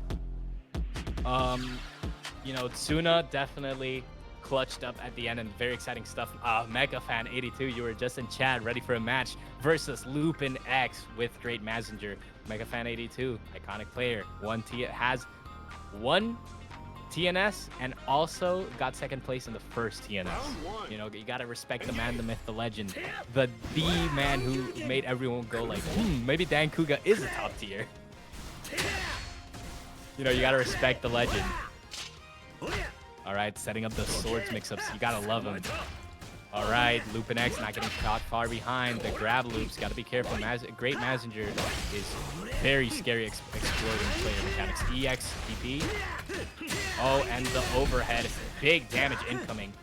You know, Suna definitely clutched up at the end, and very exciting stuff. MekuFan 82, you were just in chat, ready for a match versus Lupin X with greatmazinger. MekuFan 82, iconic player, has one TNS and also got second place in the first TNS. You know, you gotta respect the man, the myth, the legend, the man who made everyone go like, maybe dancouga is a top tier. You know, you gotta respect the legend. All right, setting up the swords mix-ups. You gotta love him. All right, Lupin X not getting caught far behind. The grab loops, gotta be careful. Greatmazinger is very scary exploding player mechanics. EX, TP. Oh, and the overhead. Big damage incoming.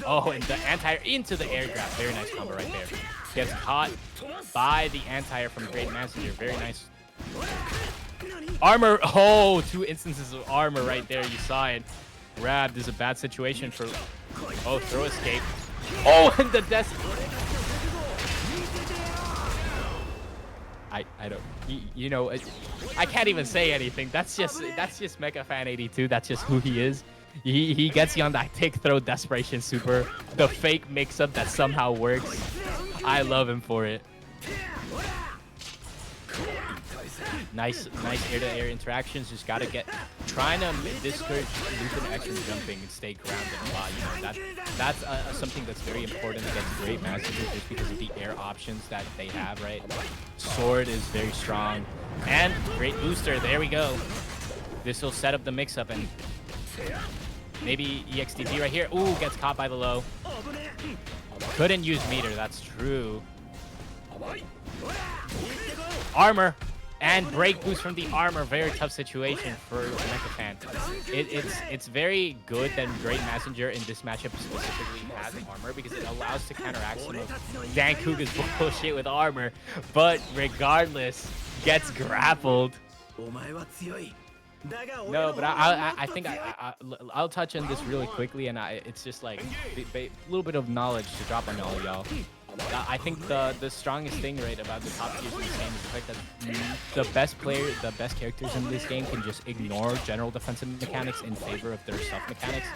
Oh, and the anti-air into the air grab. Very nice combo right there. Gets caught by the anti-air from Greatmazinger. Very nice. Armor. Oh, 2 instances of armor right there. You saw it. Grabbed is a bad situation for. Oh, throw escape. Oh, and the death. I don't. You know, I can't even say anything. That's just MekuFan 82. That's just who he is. He gets you on that tick throw desperation super, the fake mix-up that somehow works. I love him for it. Nice air-to-air interactions. Just gotta trying to discourage Lupin X from jumping and stay grounded a lot. You know, that's something that's very important against greatmazingers, just because of the air options that they have. Right, sword is very strong, and great booster. There we go. This will set up the mix-up, and maybe EXTP right here. Ooh, gets caught by the low. Couldn't use meter. That's true. Armor. And break boost from the armor. Very tough situation for MekuFan. It's very good that greatmazinger in this matchup specifically has armor, because it allows to counteract some of dancouga's bullshit with armor. But regardless, gets grappled. No, but I think I'll touch on this really quickly, and it's just like a little bit of knowledge to drop on all y'all. I think the strongest thing right about the top tiers in this game is the fact that the best characters in this game can just ignore general defensive mechanics in favor of their stealth mechanics.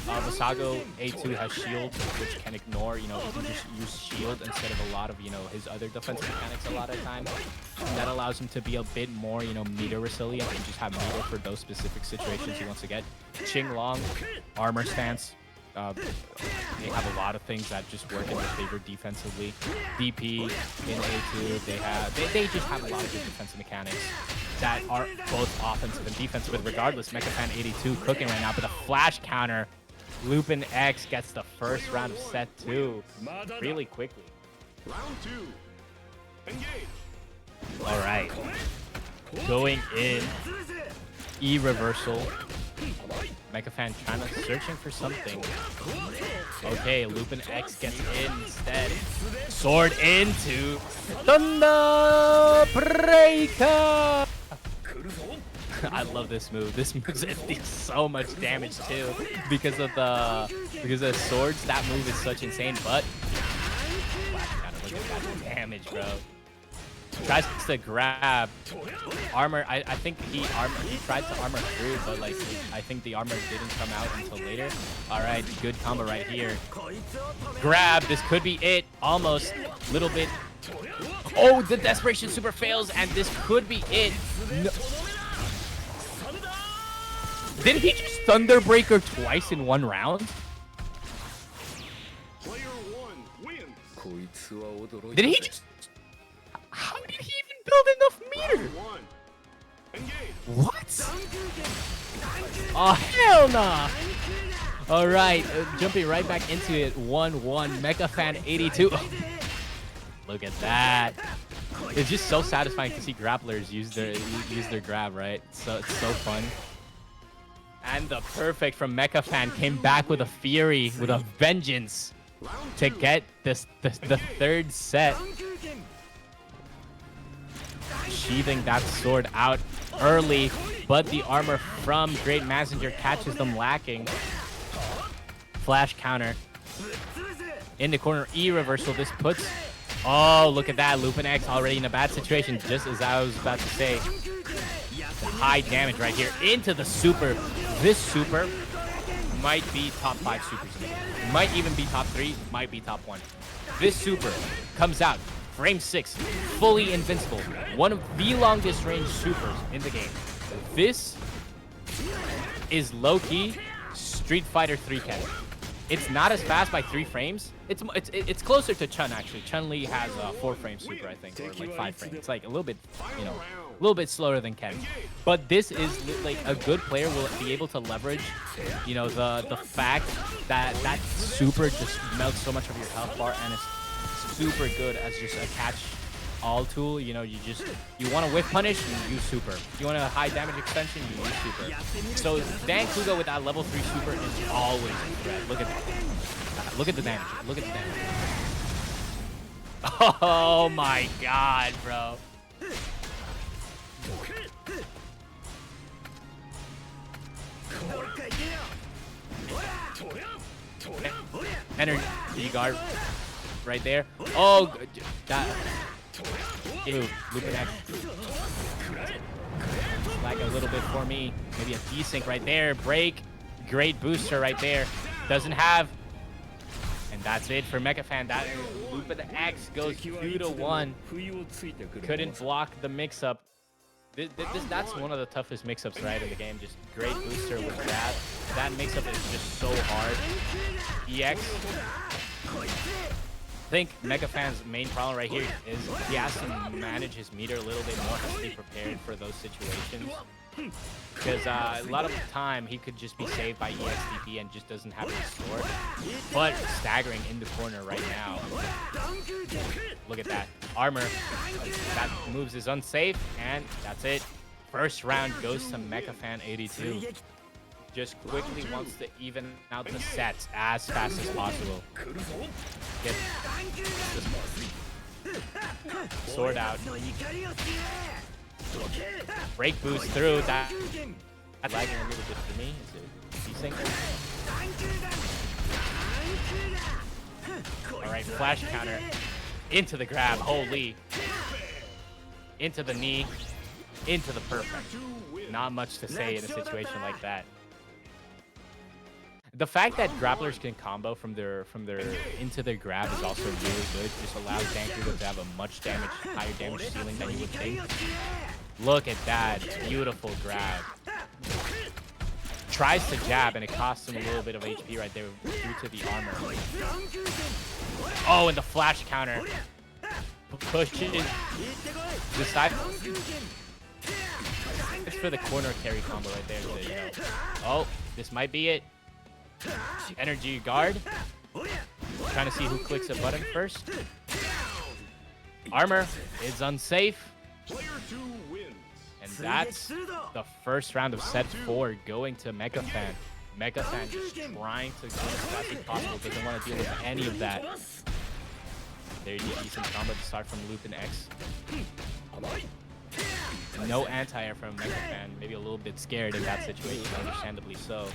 The Saga A2 has shield, which can ignore, you know, he can just use shield instead of a lot of, you know, his other defensive mechanics a lot of times. And that allows him to be a bit more, you know, meter resilient and just have meter for those specific situations he wants to get. Qinglong, armor stance. They have a lot of things that just work in their favor defensively. DP in A2, they just have a lot of good defensive mechanics that are both offensive and defensive. But regardless, MekuFan 82 cooking right now, but the flash counter, Lupin X gets the first round of set 2 really quickly. Round 2. Engage. All right, going in, E reversal. MekuFan trying to searching for something. Okay, Lupin X gets in instead. Sword into Thunder Breaker. I love this move. This move deals so much damage too because of the swords. That move is such insane. But wow, look at that damage, bro. Tries to grab armor. I think he tried to armor through, but like I think the armor didn't come out until later. All right, good combo right here. Grab. This could be it. Almost. Little bit. Oh, the desperation super fails, and this could be it. No. Did he just Thunderbreaker twice in one round? Player 1 wins. Did he just? How did he even build enough meter? Round 1. Engage. What? Oh, hell nah. All right, jumping right back into it. 1-1, MekuFan 82. Look at that. It's just so satisfying to see grapplers use their grab, right? So it's so fun. And the perfect from MekuFan came back with a fury, with a vengeance to get this the third set. Sheathing that sword out early, but the armor from greatmazinger catches them lacking. Flash counter in the corner, E reversal. This puts, oh, look at that, Lupin X already in a bad situation, just as I was about to say. High damage right here into the super. This super might be top 5 supers in the game. Might even be top 3, might be top 1. This super comes out frame 6, fully invincible. One of the longest range supers in the game. This is low-key Street Fighter 3 canon. It's not as fast by 3 frames. It's closer to Chun actually. Chun-Li has a 4-frame super, I think, or like 5 frames. It's like a little bit, you know, a little bit slower than Ken. But this is like a good player will be able to leverage, you know, the fact that that super just melts so much of your health bar and is super good as just a catch all tool. You know, you want to whiff punish, you use super. You want a high damage extension, you use super. So dancouga with that level 3 super is always a threat. Look at that. Look at the damage. Look at the damage. Oh my god, bro. Energy guard right there. Oh, that. Ew, Lupin X. Like a little bit for me. Maybe a desync right there. Break. Great booster right there. Doesn't have. And that's it for MekuFan. That Lupin X goes 2-1. Couldn't block the mix-up. That's one of the toughest mix-ups right in the game. Just great booster with that. That mix-up is just so hard. EX. I think MekuFan's main problem right here is he has to manage his meter a little bit more to be prepared for those situations. Because a lot of the time he could just be saved by EXDP and just doesn't have his sword. But staggering in the corner right now. Look at that. Armor. That moves is unsafe, and that's it. First round goes to MekuFan 82. Just quickly wants to even out the sets as fast as possible. Get sword out. Break boost through. That's lagging a little bit for me. Is it desync? Alright, flash counter. Into the grab, holy. Into the knee, into the perfect. Not much to say in a situation like that. The fact that grapplers can combo from their into their grab is also really good. Just allows dancouga to have a much higher damage ceiling than you would think. Look at that beautiful grab. Tries to jab and it costs him a little bit of HP right there due to the armor. Oh, and the flash counter. Pushes the side. It's for the corner carry combo right there. You know. Oh, this might be it. Energy guard. Trying to see who clicks a button first. Armor is unsafe. And that's the first round of set 4 going to MekuFan. MekuFan just trying to go as fast as possible. Doesn't want to deal with any of that. There you see some combo to start from Lupin X. No anti-air from MekuFan. Maybe a little bit scared in that situation, understandably so.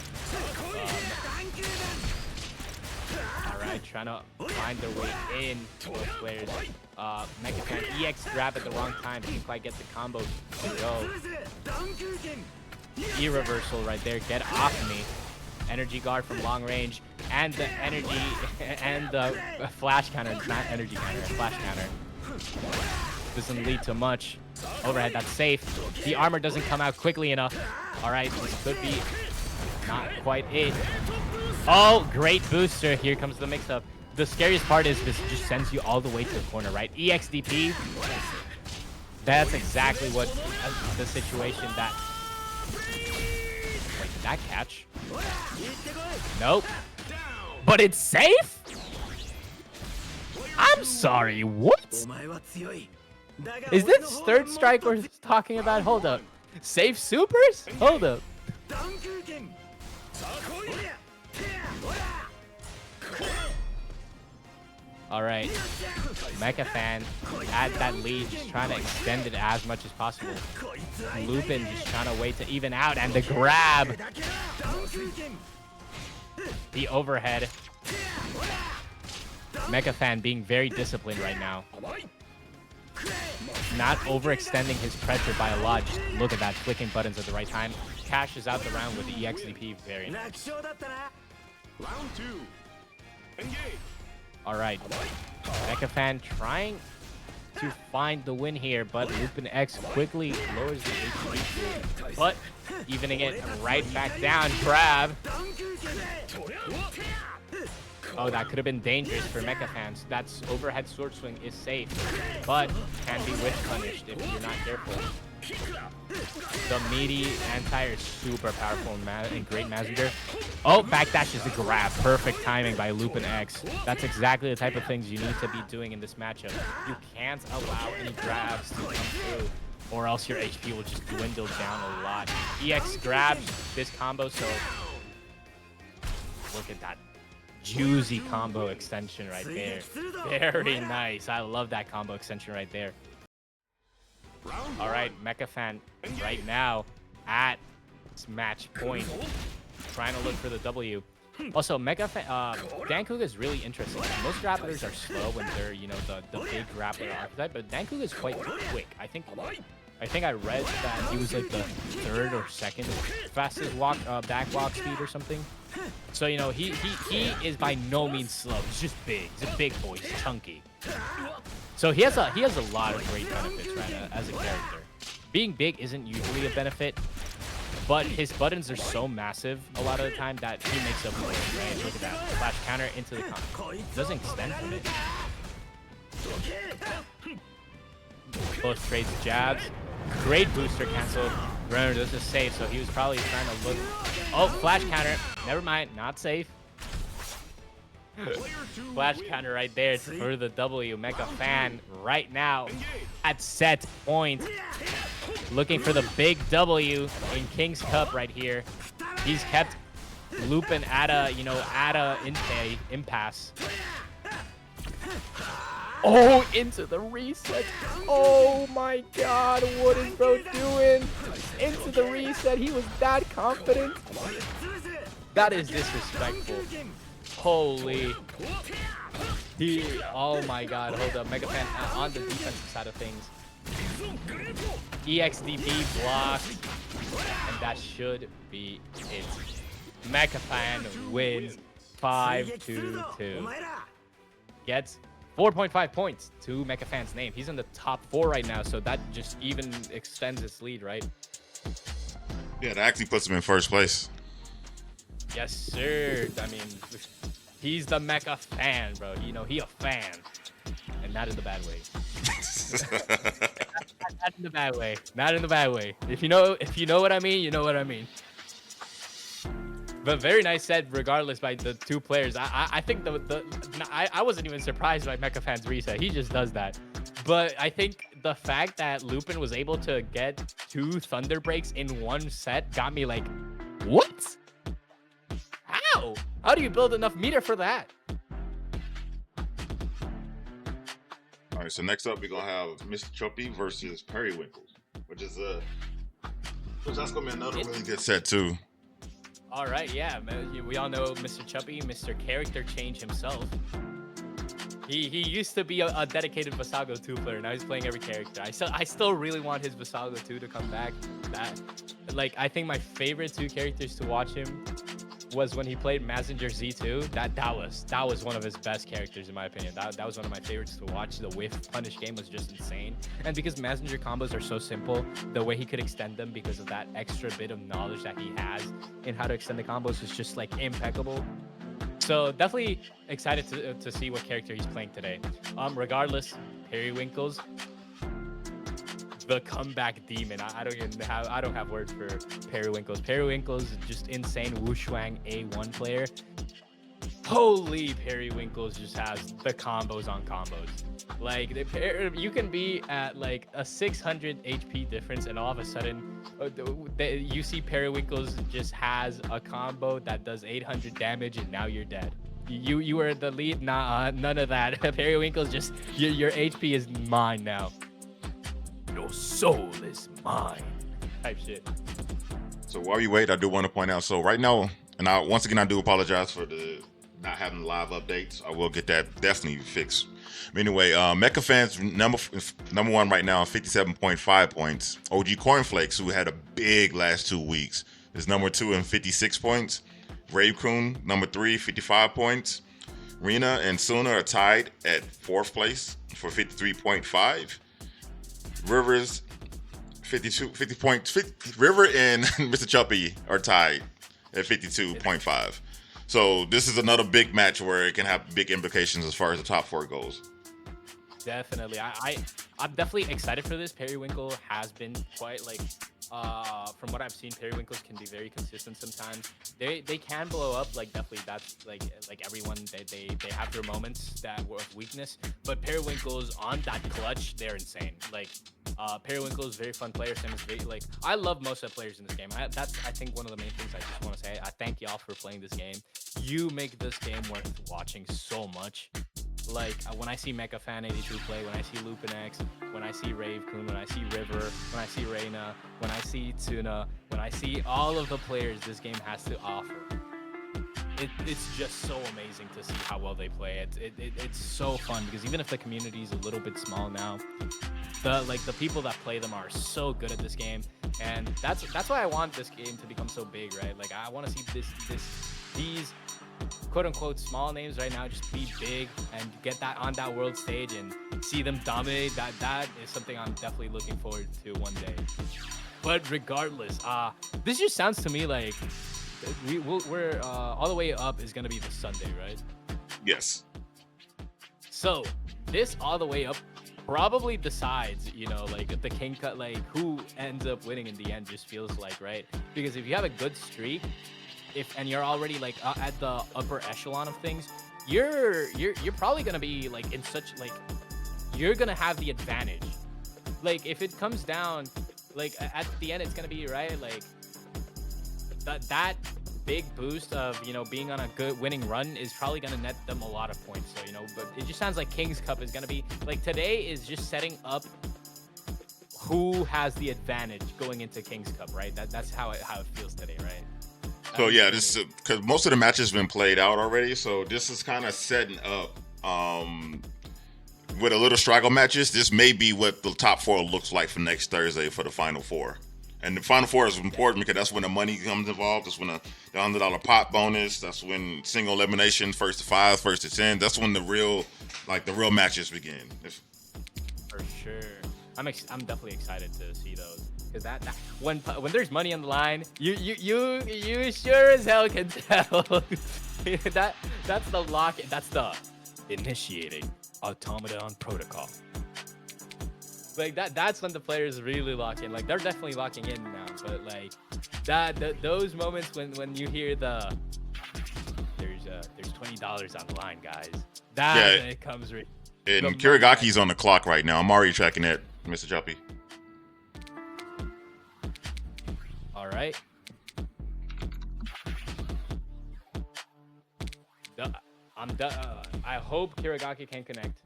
Alright, trying to find their way in. Both players. MekuFan EX grab at the wrong time. Didn't quite get the combo to go. E-reversal right there. Get off me. Energy guard from long range. And the energy and the flash counter. It's not energy counter, flash counter. Doesn't lead to much. Overhead, that's safe. The armor doesn't come out quickly enough. Alright, this could be not quite it. Oh, great booster. Here comes the mix-up. The scariest part is this just sends you all the way to the corner, right? EXDP. That's exactly what the situation that... Wait, did that catch? Nope. But it's safe? I'm sorry, what? Is this third strike we're talking about? Hold up. Safe supers? Hold up. Alright. MekuFan at that lead, just trying to extend it as much as possible. Lupin just trying to wait to even out, and the grab. The overhead. MekuFan being very disciplined right now. Not overextending his pressure by a lot. Just look at that, clicking buttons at the right time. Cashes out the round with the EXDP. Very nice. Round 2. Engage. Alright. MekuFan trying to find the win here, but Lupin X quickly lowers the HP. But evening it right back down. Grab. Oh, that could have been dangerous for MekuFan. That's overhead sword swing is safe, but can be whiff punished if you're not careful. The meaty anti-air is super powerful in greatmazinger. Oh, backdash is the grab. Perfect timing by Lupin X. That's exactly the type of things you need to be doing in this matchup. You can't allow any grabs to come through, or else your HP will just dwindle down a lot. EX grabs this combo, so look at that juicy combo extension right there. Very nice. I love that combo extension right there. Alright, MekuFan right now at match point. Trying to look for the W. Also, MekuFan, dancouga is really interesting. Most grapplers are slow when they're, you know, the big grappler archetype, but dancouga is quite quick. I think I read that he was like the 3rd or 2nd fastest back walk speed or something. So, you know, he is by no means slow. He's just big. He's a big boy. He's chunky. So he has a lot of great benefits, right, as a character. Being big isn't usually a benefit, but his buttons are so massive a lot of the time that he makes up for it, right? Look at that. Flash counter into the combo. Doesn't extend from it. Both trades jabs. Great booster cancel. Reina does a save, so he was probably trying to look. Oh, flash counter. Never mind, not safe. Flash counter right there for the W. MekuFan right now at set point. Looking for the big W in King's Cup right here. He's kept Lupin at a impasse. Oh, into the reset. Oh my god, what is bro doing? Into the reset, he was that confident. That is disrespectful. Holy. Oh my god, hold up. Mega Fan on the defensive side of things. EXDP blocked. And that should be it. Mecha Fan wins 5-2. Gets 4.5 points to Mecha Fan's name. He's in the top 4 right now, so that just even extends his lead, right? Yeah, that actually puts him in first place. Yes, sir. I mean, he's the Mecha Fan, bro. You know, he a fan. And not in the bad way. Not in the bad way. Not in the bad way. If you know what I mean, you know what I mean. But very nice set, regardless, by the two players. I think I wasn't even surprised by Mecha Fan's reset. He just does that. But I think the fact that Lupin was able to get 2 Thunder Breaks in one set got me like, what? How? How do you build enough meter for that? All right, so next up we're gonna have Mr. Choppy versus Perwinkles, which that's gonna be another really good set too. All right, yeah, we all know Mr. Chuppy, Mr. Character Change himself. He used to be a dedicated Visago 2 player. Now he's playing every character. I still really want his Visago 2 to come back. I think my favorite 2 characters to watch him was when he played Mazinger Z2. That was one of his best characters in my opinion. That was one of my favorites to watch. The whiff punish game was just insane. And because Mazinger combos are so simple, the way he could extend them because of that extra bit of knowledge that he has in how to extend the combos is just like impeccable. So definitely excited to see what character he's playing today. Regardless, Perwinkles, the comeback demon. I don't have words for Perwinkles. Perwinkles is just insane wushuang A1 player. Holy, Perwinkles just has the combos on combos. Like you can be at like a 600 HP difference, and all of a sudden you see Perwinkles just has a combo that does 800 damage, and now you're dead. You were the lead. Nah, none of that. Perwinkles just your HP is mine now. Your soul is mine. Type shit. So while you wait, I do want to point out. So right now, and once again I do apologize for the not having live updates. I will get that definitely fixed. But anyway, Mecha Fan's number 1 right now, 57.5 points. OG Cornflakes, who had a big last 2 weeks, is number 2 in 56 points. Rave-Kun, number 3, 55 points. Reina and Suna are tied at 4th place for 53.5. Rivers, 50 points. River and Mr. Chuppy are tied at 52.5. So this is another big match where it can have big implications as far as the top 4 goes. Definitely. I'm definitely excited for this. Perwinkle has been quite like from what I've seen, Perwinkles can be very consistent sometimes. They can blow up, like definitely that's like everyone they have their moments that were of weakness, but Perwinkles on that clutch, they're insane. Like Perwinkles, very fun player. Same as very, like I love most of the players in this game. That's I think one of the main things I just want to say. I thank y'all for playing this game. You make this game worth watching so much. Like when I see Mecha Fan 82 play, when I see Lupin X, when I see Rave-Kun, when I see River, when I see Reina, when I see Tuna, when I see all of the players this game has to offer, it's just so amazing to see how well they play. It's so fun because even if the community is a little bit small now, the people that play them are so good at this game, and that's why I want this game to become so big, right? Like I want to see these quote-unquote small names right now just be big and get that on that world stage and see them dominate. That is something I'm definitely looking forward to one day. But regardless, this just sounds to me like we're all the way up is gonna be the Sunday, right? Yes. So this all the way up probably decides, like the king cut, like who ends up winning in the end. Just feels like, right? Because if you have a good streak, and you're already like at the upper echelon of things, you're probably gonna be like in such like you're gonna have the advantage. Like if it comes down, like at the end, it's gonna be right like that big boost of being on a good winning run is probably gonna net them a lot of points. So but it just sounds like King's Cup is gonna be like today is just setting up who has the advantage going into King's Cup, right? That's how it feels today, right? So yeah, this because most of the matches have been played out already. So this is kind of setting up With a little struggle matches, this may be what the top 4 looks like for next Thursday for the Final 4. And the Final 4 is important because that's when the money comes involved. That's when the $100 pot bonus. That's when single elimination, first to 5, first to 10. That's when the real matches begin. For sure. I'm definitely excited to see those. Because that when there's money on the line, you sure as hell can tell. that's the lock. That's the initiating automaton protocol. Like that's when the players really lock in. Like they're definitely locking in now. But like those moments when you hear there's $20 on the line, guys. It comes. And Kirigaki's on the clock right now. I'm already tracking that, Mr. Choppy. All right. I hope Kirigaki can connect.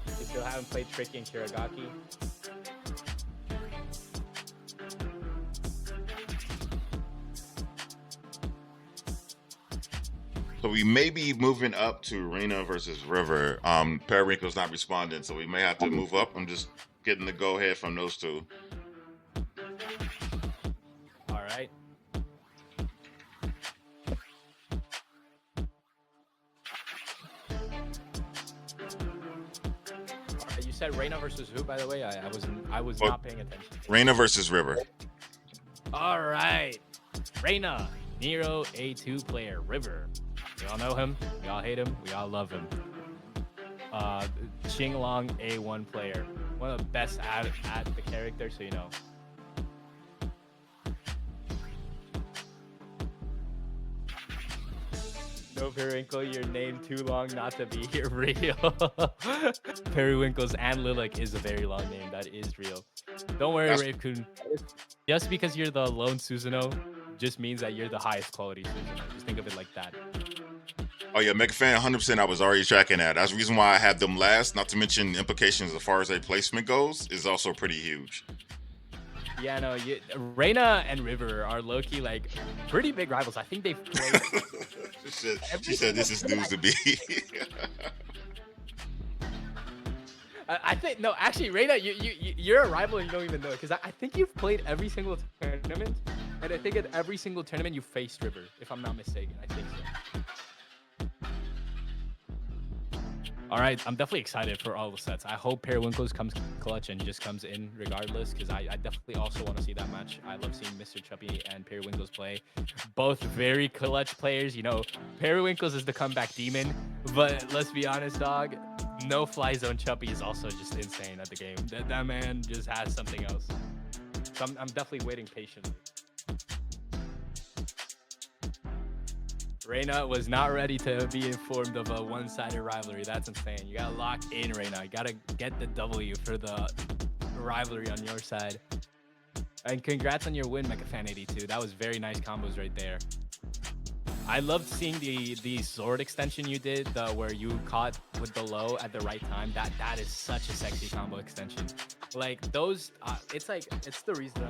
You still haven't played Tricky and Kirigaki. So we may be moving up to Reina versus River. Perwinkle's not responding, so we may have to move up. I'm just getting the go-ahead from those two. All right. You said Reina versus who, by the way? I was not paying attention. Reina versus River. All right. Reina, Nero, A2 player. River. We all know him. We all hate him. We all love him. Qinglong, A1 player. One of the best at the character, so you know. No, Periwinkle, your name too long not to be real. Perwinkles and Lilac is a very long name. That is real. Don't worry, Rave-Kun. Just because you're the lone Susanoo just means that you're the highest quality Susanoo. Just think of it like that. Oh yeah, Mega Fan, 100%. I was already tracking that. That's the reason why I had them last. Not to mention the implications as far as their placement goes is also pretty huge. Yeah, no, Reina and River are low-key like pretty big rivals. I think they've played. she said this is news to me. I think no, actually, Reina, you're a rival and you don't even know it because I think you've played every single tournament, and I think at every single tournament you faced River, if I'm not mistaken. I think so. All right, I'm definitely excited for all the sets. I hope Perwinkles comes clutch and just comes in regardless, because I definitely also want to see that match. I love seeing Mr. Chuppy and Perwinkles play. Both very clutch players. You know, Perwinkles is the comeback demon, but let's be honest, dog. No fly zone Chuppy is also just insane at the game. That man just has something else. So I'm definitely waiting patiently. Reina was not ready to be informed of a one-sided rivalry. That's insane. You gotta lock in, Reina. You gotta get the W for the rivalry on your side. And congrats on your win, MechaFan82. That was very nice combos right there. I loved seeing the sword extension you did, where you caught with the low at the right time. That is such a sexy combo extension. Like those, it's the reason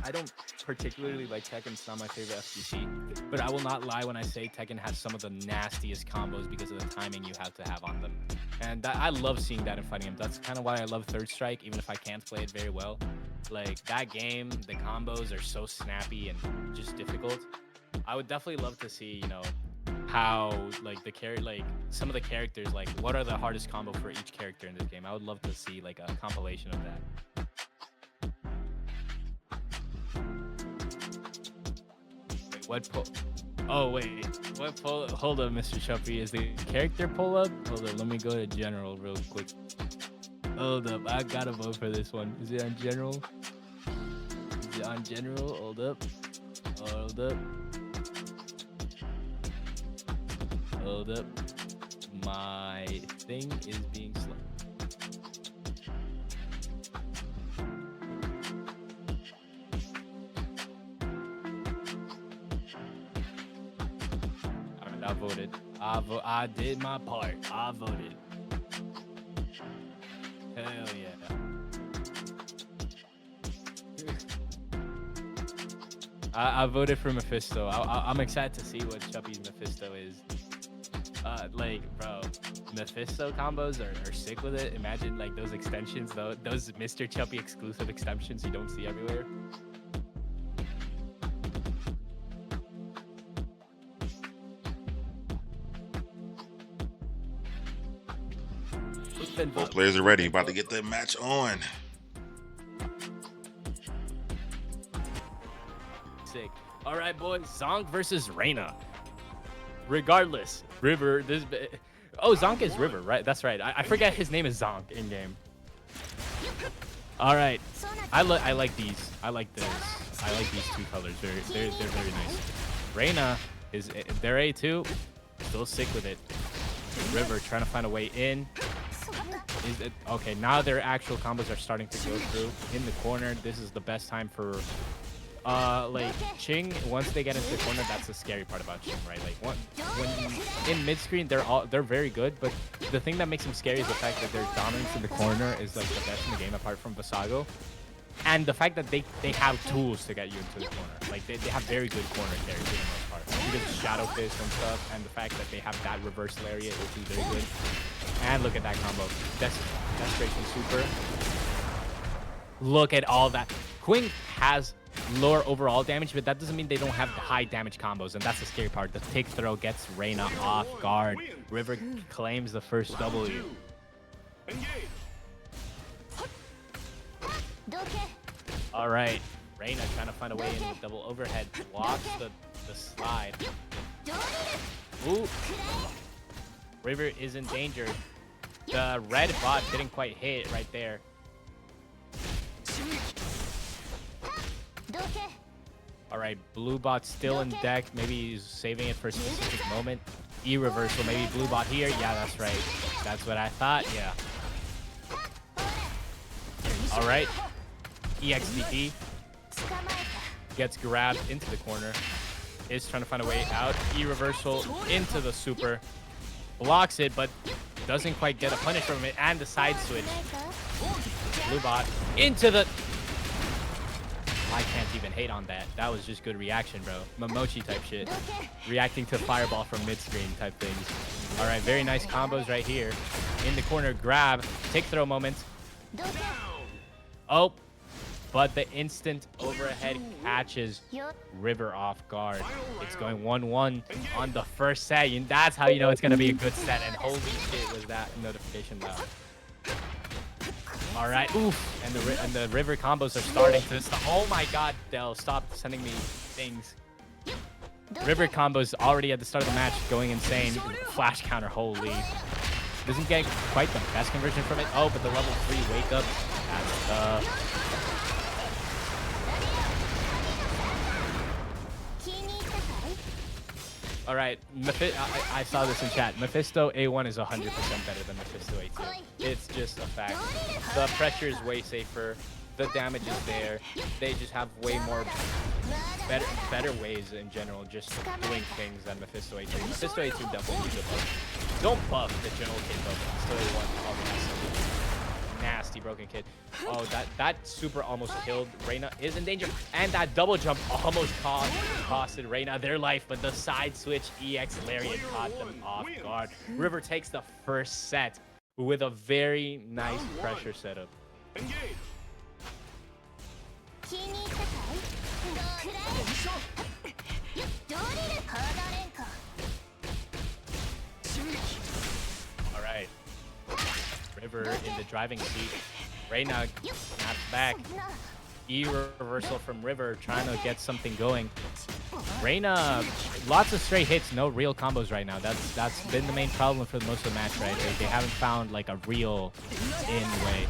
I don't particularly like Tekken. It's not my favorite FGC, but I will not lie when I say Tekken has some of the nastiest combos because of the timing you have to have on them. And I love seeing that in fighting games. That's kind of why I love Third Strike, even if I can't play it very well. Like that game, the combos are so snappy and just difficult. I would definitely love to see, you know, how like some of the characters, like what are the hardest combo for each character in this game. I would love to see like a compilation of that. Wait, what pull? Oh wait, what pull? Hold up, Mr. Chuppy. Is the character pull up? Hold up, let me go to general real quick. Hold up, I gotta vote for this one. Is it on general? Is it on general? Hold up. Hold up. Hold up. My thing is being slow. Alright, I voted. I did my part. I voted. Hell yeah. I voted for Mephisto. I'm excited to see what Chuppy's Mephisto is. Like, bro, Mephisto combos are sick with it. Imagine like those extensions, though, those Mr. Chuppy exclusive extensions you don't see everywhere. Both players are ready. About to get the match on. Sick. All right, boys. Zonk versus Reina. Regardless, River. Oh, Zonk is River, right? That's right. I forget his name is Zonk in game. All right. I like these. I like this. I like these two colors. They're very nice. Reina is they're A2. Still sick with it. River trying to find a way in. Okay, now their actual combos are starting to go through in the corner. This is the best time for like Qing. Once they get into the corner, that's the scary part about Qing, right? Like when in mid screen they're very good, but the thing that makes them scary is the fact that their dominance in the corner is like the best in the game apart from Saga. And the fact that they have tools to get you into the corner. Like they have very good corner carries for the most part. Because of Shadow Fist and stuff, and the fact that they have that reverse lariat, which is very good. And look at that combo. Desperation Super. Look at all that. Queen has lower overall damage, but that doesn't mean they don't have high damage combos, and that's the scary part. The take throw gets Reina off guard. River claims the first W. All right, Reina trying to find a way in with double overhead. Blocks the slide. Ooh. River is in danger. The red bot didn't quite hit right there. All right, blue bot still in deck. Maybe he's saving it for a specific moment. E reversal, maybe blue bot here. Yeah, that's right. That's what I thought. Yeah. All right. EXDP gets grabbed into the corner. Is trying to find a way out. E reversal into the super. Blocks it, but doesn't quite get a punish from it. And the side switch. Blue bot into the... I can't even hate on that. That was just good reaction, bro. Momochi type shit. Reacting to fireball from mid-screen type things. All right, very nice combos right here. In the corner, grab. Take throw moment. Oh. But the instant overhead catches River off guard. It's going 1-1 on the first set. And that's how you know it's going to be a good set. And holy shit, was that notification loud. All right. Oof. And the River combos are starting to stop. Oh my god, Del, stop sending me things. River combos already at the start of the match going insane. Flash counter, holy. Doesn't get quite the best conversion from it. Oh, but the level 3 wake up. That's tough. All right, I saw this in chat. Mephisto A1 is 100% better than Mephisto A2. It's just a fact. The pressure is way safer. The damage is there. They just have way more better ways in general just doing things than Mephisto A2. Mephisto A2 definitely needs a buff. Don't buff the general kit though. Mephisto A1 already has something. Nasty broken kid. Oh, that super almost killed. Reina is in danger, and that double jump almost costed Reina their life, but the side switch EX Lariat caught them off guard. River takes the first set with a very nice pressure setup. All right. River in the driving seat. Reina snaps back. E reversal from River trying to get something going. Reina, lots of straight hits, no real combos right now. That's been the main problem for most of the match, right? They haven't found like a real in way.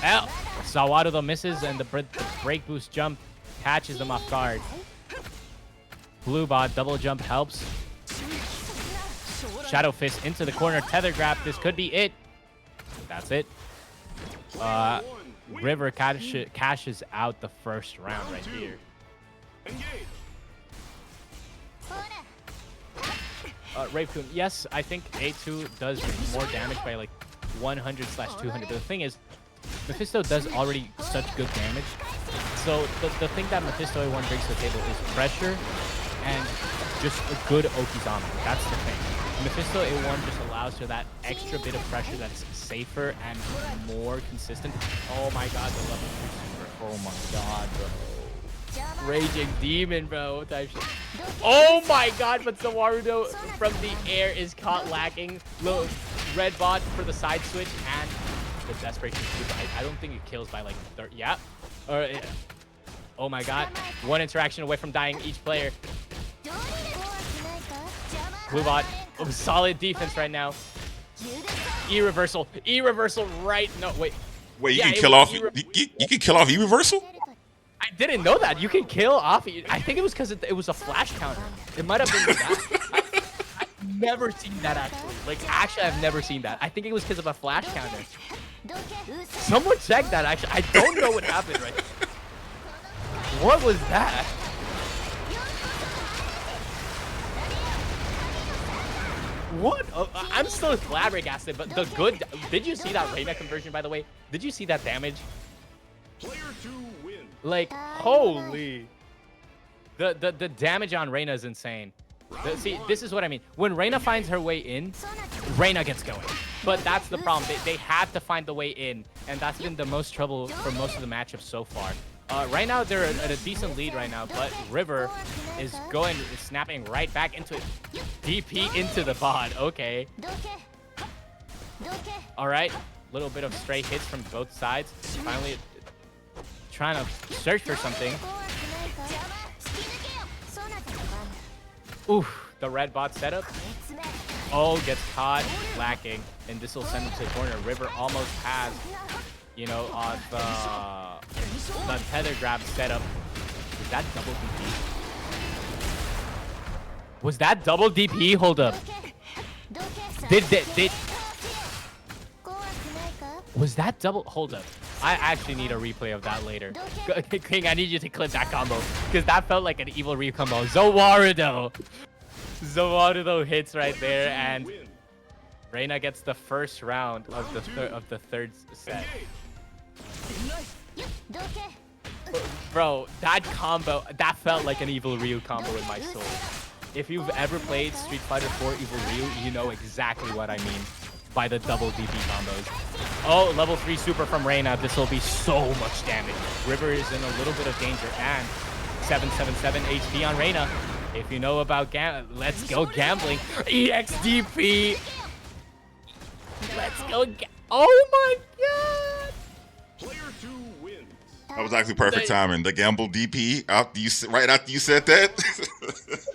Oh, Sawado though misses, and the break boost jump catches them off guard. Blue bot double jump helps. Shadow Fist into the corner, tether grab. This could be it. That's it. River cashes out the first round right here. Rave-Kun, yes, I think A2 does more damage by like 100/200. But the thing is, Mephisto does already such good damage. So the thing that Mephisto A1 brings to the table is pressure and just a good Okizami. That's the thing. Mephisto A1 just allows for that extra bit of pressure that's safer and more consistent. Oh my god, the level 3 super. Oh my god, bro. Raging Demon, bro. Type shit. Oh my god, but Zawarudo from the air is caught lacking. Little red bot for the side switch and the Desperation Super. I don't think it kills by like 30. Yeah. Or, yeah. Oh my god. One interaction away from dying each player. Blue bot. Oh, solid defense right now. E-reversal. E-reversal right. No, wait. Wait, you Yeah, can kill off. E-reversal. You can kill off E-reversal? I didn't know that. You can kill off. I think it was because it was a flash counter. It might have been that. I've never seen that actually. Like, actually, I've never seen that. I think it was because of a flash counter. Someone check that actually. I don't know what happened right now. What was that? What? Oh, I'm still flabbergasted, but the good... Did you see that Reina conversion, by the way? Did you see that damage? Player 2 wins. Like, holy. The damage on Reina is insane. See, this is what I mean. When Reina finds her way in, Reina gets going. But that's the problem. They have to find the way in, and that's been the most trouble for most of the matchups so far. Right now, they're at a decent lead right now, but River is snapping right back into it. DP into the bot. Okay. All right. Little bit of stray hits from both sides. Finally trying to search for something. Oof. The red bot setup. Oh, gets caught lacking. And this will send him to the corner. River almost has, you know, the tether grab setup. Was that double DP? Was that double DP? Hold up. Was that double? Hold up. I actually need a replay of that later. King, I need you to clip that combo because that felt like an evil Ryu combo. Zawarudo hits right there, and Reina gets the first round of the third set. Bro, that combo, that felt like an evil Ryu combo in my soul. If you've ever played Street Fighter 4 Evil Ryu, you know exactly what I mean by the double DP combos. Oh, level 3 super from Reina. This will be so much damage. River is in a little bit of danger, and 777 HP on Reina. If you know about let's go gambling. EXDP. Let's go. Oh my god. Player 2 wins. That was actually perfect timing. The gamble DP right after you said that.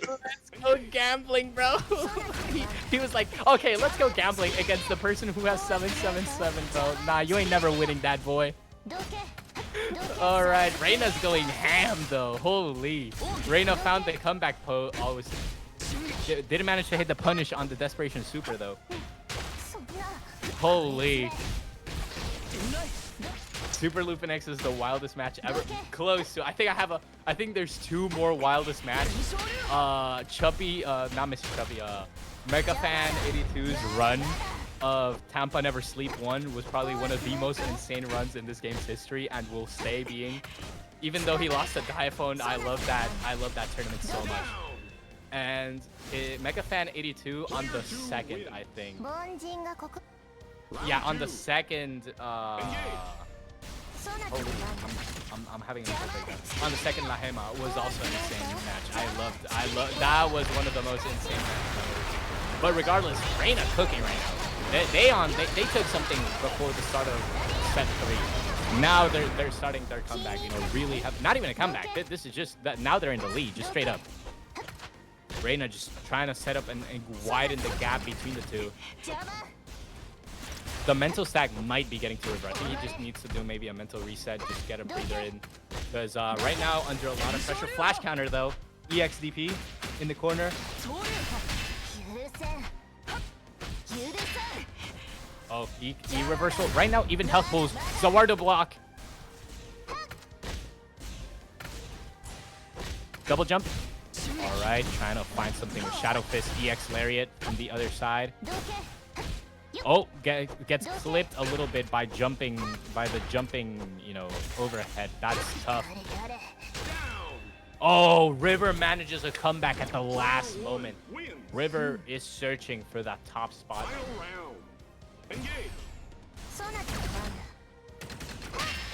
Let's go gambling, bro. he was like, okay, let's go gambling against the person who has 777, bro. Nah, you ain't never winning that, boy. All right, Reina's going ham though. Holy. Reina found the comeback always. Didn't manage to hit the punish on the Desperation Super though. Holy. Super Lupin X is the wildest match ever. Close to. I think there's 2 more wildest matches. Chubby, not Mr. Chubby. Mega Fan 82's run of Tampa Never Sleep 1 was probably one of the most insane runs in this game's history, and will stay being. Even though he lost to Diaphone, I love that tournament so much. And Mega Fan 82 on the second, I think. Yeah, on the second. Holy, I'm having a mental breakdown. On the second Lahema was also an insane match. I loved that was one of the most insane matches I've ever seen. But regardless, Reina cooking right now. They took something before the start of set 3. Now they're starting their comeback. You know, really not even a comeback. This is just that now they're in the lead, just straight up. Reina just trying to set up and widen the gap between the two. The mental stack might be getting to River. I think he just needs to do maybe a mental reset, just get a breather in. Because right now, under a lot of pressure. Flash counter, though. EXDP in the corner. Oh, E-reversal. Right now, even health pulls. Zawarudo block. Double jump. All right, trying to find something with Shadow Fist, EX Lariat from the other side. Oh, gets clipped a little bit by the jumping, you know, overhead. That's tough. Oh, River manages a comeback at the last moment. Wins. River is searching for that top spot. Final round. Engage.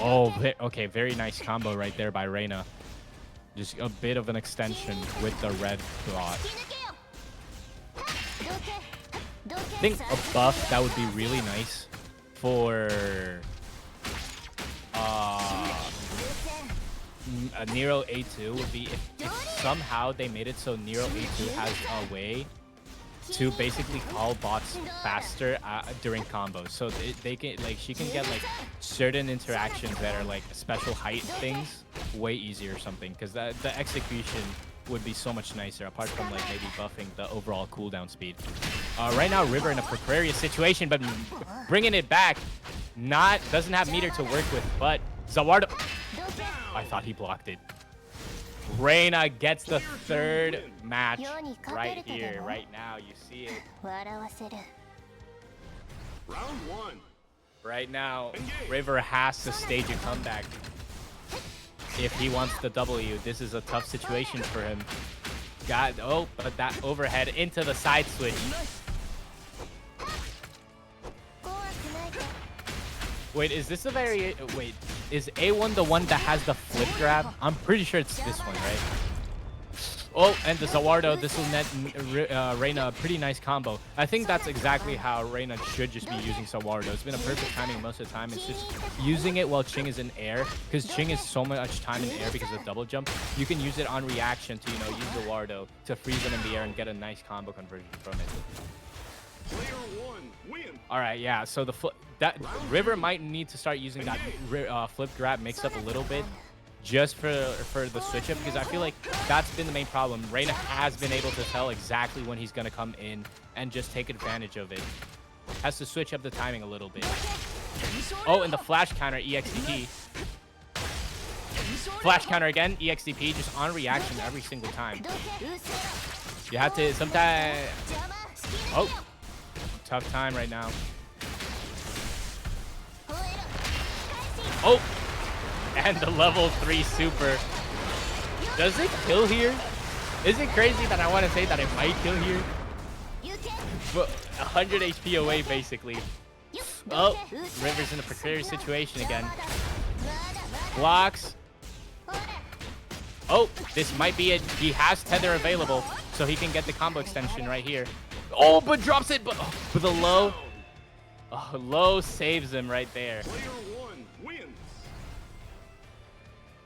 Oh, okay, very nice combo right there by Reina. Just a bit of an extension with the red dot. I think a buff that would be really nice for a Nero A2 would be if somehow they made it so Nero A2 has a way to basically call bots faster during combos. So they can she can get like certain interactions that are like special height things way easier or something, because the execution would be so much nicer apart from like maybe buffing the overall cooldown speed. Right now River in a precarious situation, but bringing it back, doesn't have meter to work with, but Zawardo, I thought he blocked it. Reina gets the third match right here, right now. You see it. Round 1. Right now, River has to stage a comeback if he wants the W. This is a tough situation for him. But that overhead into the side switch. Wait, is this a wait, is A1 the one that has the flip grab? I'm pretty sure it's this one, right? Oh, and the Zawardo, this will net Reina a pretty nice combo. I think that's exactly how Reina should just be using Zawardo. It's been a perfect timing most of the time. It's just using it while Qing is in air, because Qing is so much time in air because of double jump. You can use it on reaction to, use Zawardo to freeze him in the air and get a nice combo conversion from it. Player 1 wins. All right, yeah. So that River might need to start using that flip grab mix up a little bit, just for the switch up, because I feel like that's been the main problem. Reina has been able to tell exactly when he's gonna come in and just take advantage of it. Has to switch up the timing a little bit. Oh, and the flash counter EXDP. Flash counter again, EXDP, just on reaction every single time. You have to sometimes. Oh. Tough time right now. Oh, and the level 3 super. Does it kill here? Is it crazy that I want to say that it might kill here? But 100 HP away, basically. Oh, River's in a precarious situation again. Blocks. Oh, this might be it. He has tether available, so he can get the combo extension right here. Oh, but drops it, but with a low. Oh, low saves him right there. Player 1 wins.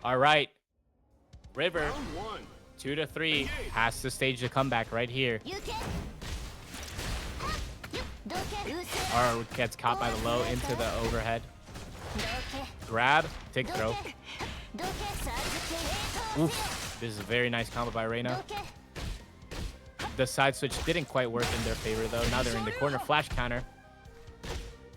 All right. River, Round 1. 2-3, has to stage the comeback right here. Or gets caught by the low into the overhead. Grab, take throw. Oof, this is a very nice combo by Reina. The side switch didn't quite work in their favor though. Now they're in the corner. Flash counter.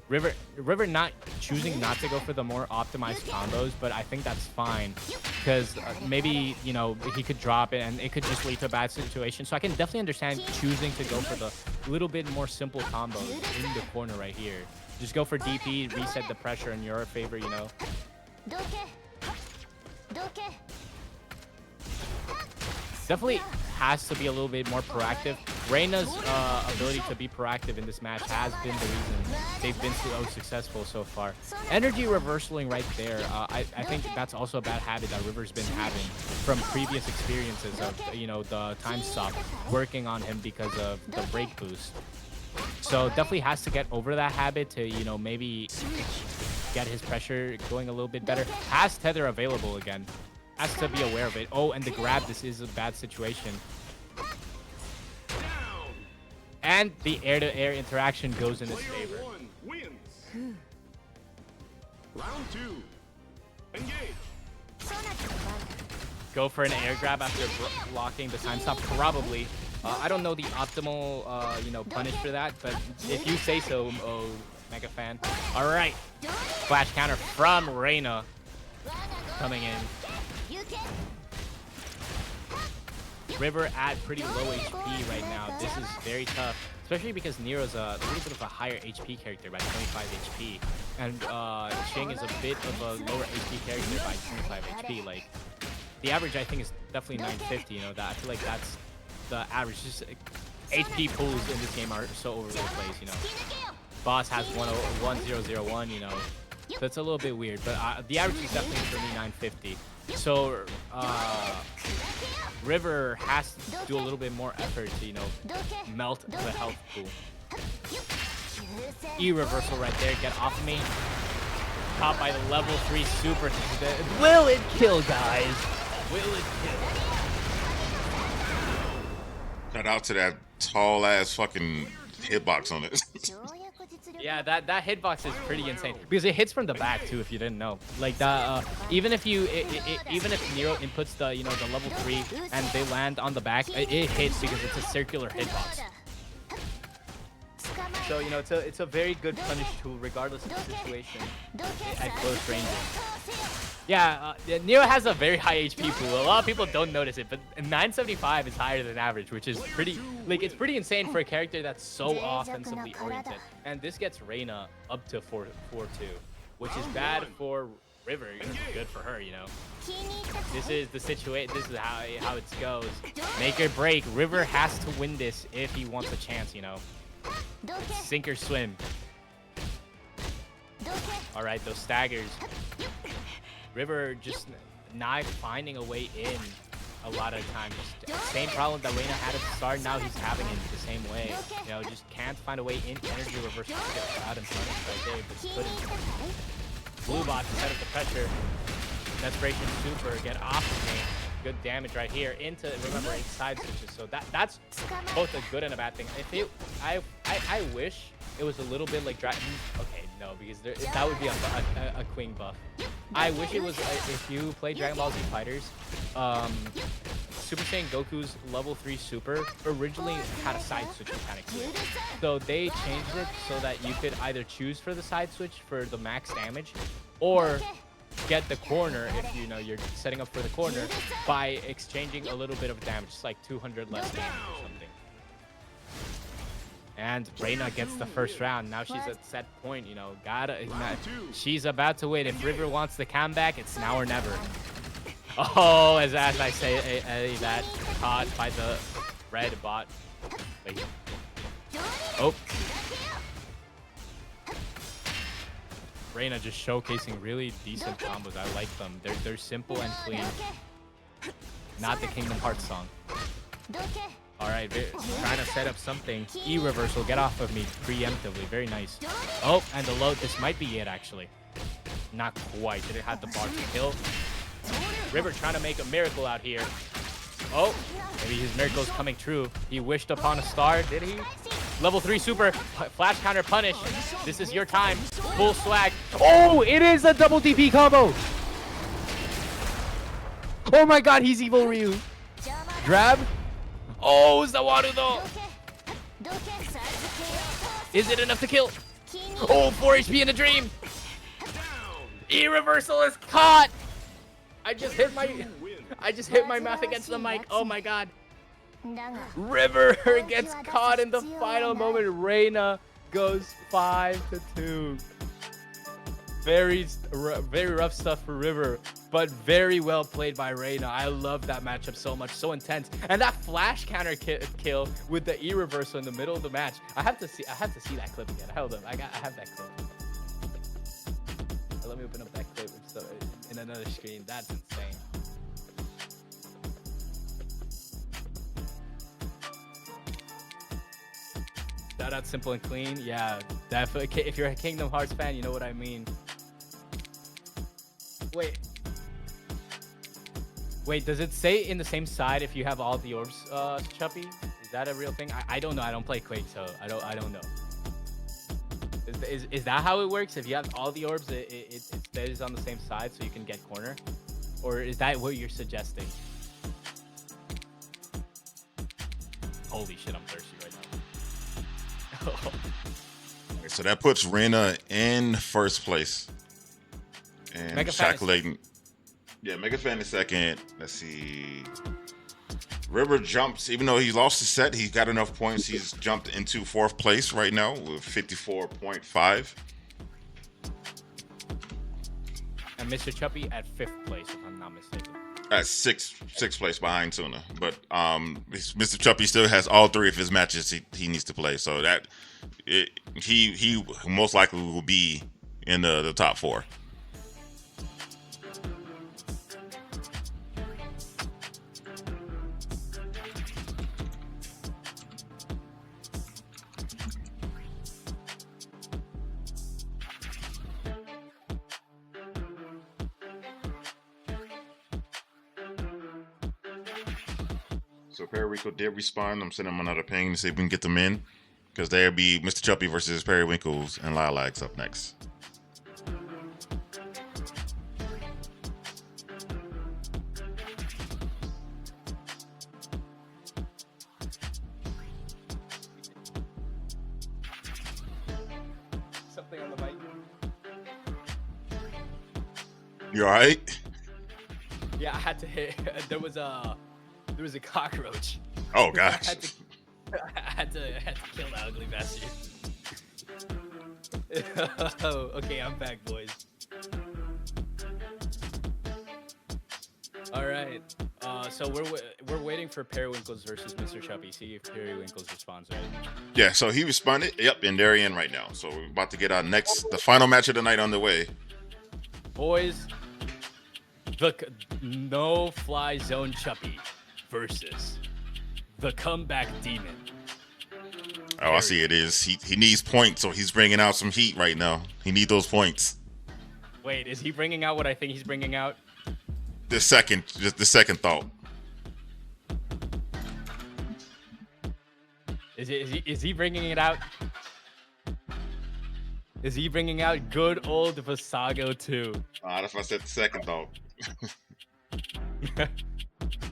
River not choosing not to go for the more optimized combos, but I think that's fine, because maybe he could drop it and it could just lead to a bad situation. So I can definitely understand choosing to go for the little bit more simple combos in the corner right here. Just go for DP, reset the pressure in your favor, Definitely has to be a little bit more proactive. Reina's ability to be proactive in this match has been the reason they've been so successful so far. Energy reversaling right there. I think that's also a bad habit that River's been having from previous experiences of the time stop working on him because of the break boost. So definitely has to get over that habit to maybe get his pressure going a little bit better. Has tether available again. Has to be aware of it. Oh, and the grab, this is a bad situation. And the air-to-air interaction goes in his favor. Player 1 wins. Round 2. Engage. Go for an air grab after blocking the time stop, probably. I don't know the optimal, punish for that, but if you say so, mega fan. All right, flash counter from Reina coming in. River at pretty low HP right now. This is very tough, especially because Nero's a little bit of a higher HP character by 25 HP, and Qing is a bit of a lower HP character by 25 HP. Like, the average I think is definitely 950. You know, that I feel like that's the average. Just HP pools in this game are so over the place. You know, boss has 1001. You know, so it's a little bit weird. But the average is definitely for me 950. So River has to do a little bit more effort to, you know, melt the health pool. E-reversal right there. Get off of me. Caught by the level 3 super. Will it kill, guys? Will it kill? Shout out to that tall ass fucking hitbox on it. Yeah, that hitbox is pretty insane because it hits from the back too. If you didn't know, like that, even if Nero inputs the the level 3 and they land on the back, it hits because it's a circular hitbox. So you know it's a very good punish tool regardless of the situation at close range. Yeah, Nero has a very high HP pool. A lot of people don't notice it, but 975 is higher than average, which is pretty, like, it's pretty insane for a character that's so offensively oriented. And this gets Reina up to 4-2, which is bad for River, good for her, you know. This is the situation. This is how it goes. Make or break. River has to win this if he wants a chance, you know. It's sink or swim. All right, those staggers. River just not finding a way in a lot of times. Same problem that Reina had at the start. Now he's having it the same way. You know, just can't find a way in. Energy reversal to get out and punish right there, but couldn't. Blue box set up the pressure. Desperation super. Get off of me. Good damage right here into, remember, it's side switches. So that's both a good and a bad thing. If it, I wish it was a little bit like Dragon. Okay, no, because that would be a Queen buff. I wish it was if you play Dragon Ball Z Fighters, Super Saiyan Goku's level 3 super originally had a side switch mechanic to it. So they changed it so that you could either choose for the side switch for the max damage, or get the corner if you know you're setting up for the corner by exchanging a little bit of damage, just like 200 less damage or something. And Reina gets the first round. Now she's at set point, you know. She's about to win. If River wants the comeback, it's now or never. Oh, as I say, that caught by the red bot. Wait. Oh. Reina just showcasing really decent combos. I like them. They're simple and clean. Not the Kingdom Hearts song. All right, trying to set up something. E-reversal, get off of me preemptively. Very nice. Oh, and the load. This might be it, actually. Not quite. Did it have the bar to kill? River trying to make a miracle out here. Oh, maybe his miracle is coming true. He wished upon a star, did he? Level 3 super, flash counter punish. This is your time. Full swag. Oh, it is a double DP combo. Oh my god, he's evil Ryu. Grab. Oh, Zawaru. Is it enough to kill? Oh, 4 HP in a dream. E-reversal is caught. I just hit my mouth against the mic. Oh my god. River gets caught in the final moment. Reina goes 5-2. Very rough stuff for River, but very well played by Reina. I love that matchup so much, so intense. And that flash counter kill with the E-reversal in the middle of the match. I have to see that clip again. Hold up, I have that clip. Let me open up that clip in another screen. That's insane. Shout out Simple and Clean. Yeah, definitely. If you're a Kingdom Hearts fan, you know what I mean. Wait, does it say in the same side if you have all the orbs, Chuppy? Is that a real thing? I don't know. I don't play Quake, so I don't know. Is that how it works? If you have all the orbs, it stays on the same side so you can get corner? Or is that what you're suggesting? Holy shit, I'm thirsty right now. Okay, so that puts Reina in first place. And Mega calculating. Yeah, Mega Fan in second. Let's see. River jumps, even though he lost the set, he's got enough points. He's jumped into fourth place right now with 54.5. And Mr. Chuppy at 5th place, if I'm not mistaken. at sixth place behind Tuna, but Mr. Chuppy still has all 3 of his matches he needs to play, so that he most likely will be in the top 4. So Periwinkle did respond. I'm sending him another ping to see if we can get them in, because there'll be Mr. Chuppy versus Perwinkles and Lilacs up next. Something on the mic. You all right? Yeah, I had to hit. There was a cockroach. Oh gosh. I had to kill that ugly bastard. Oh, okay, I'm back, boys. All right. So we're waiting for Periwinkles versus Mr. Chuppy. See if Periwinkles responds, right? Yeah, so he responded. Yep, and they're in right now. So we're about to get our the final match of the night on the way. Boys, the no-fly zone Chuppy versus the comeback demon. Oh, I see it is. He needs points, so he's bringing out some heat right now. He needs those points. Wait, is he bringing out what I think he's bringing out? The second thought. Is he bringing it out? Is he bringing out good old Saga 2? That's why I said the second thought.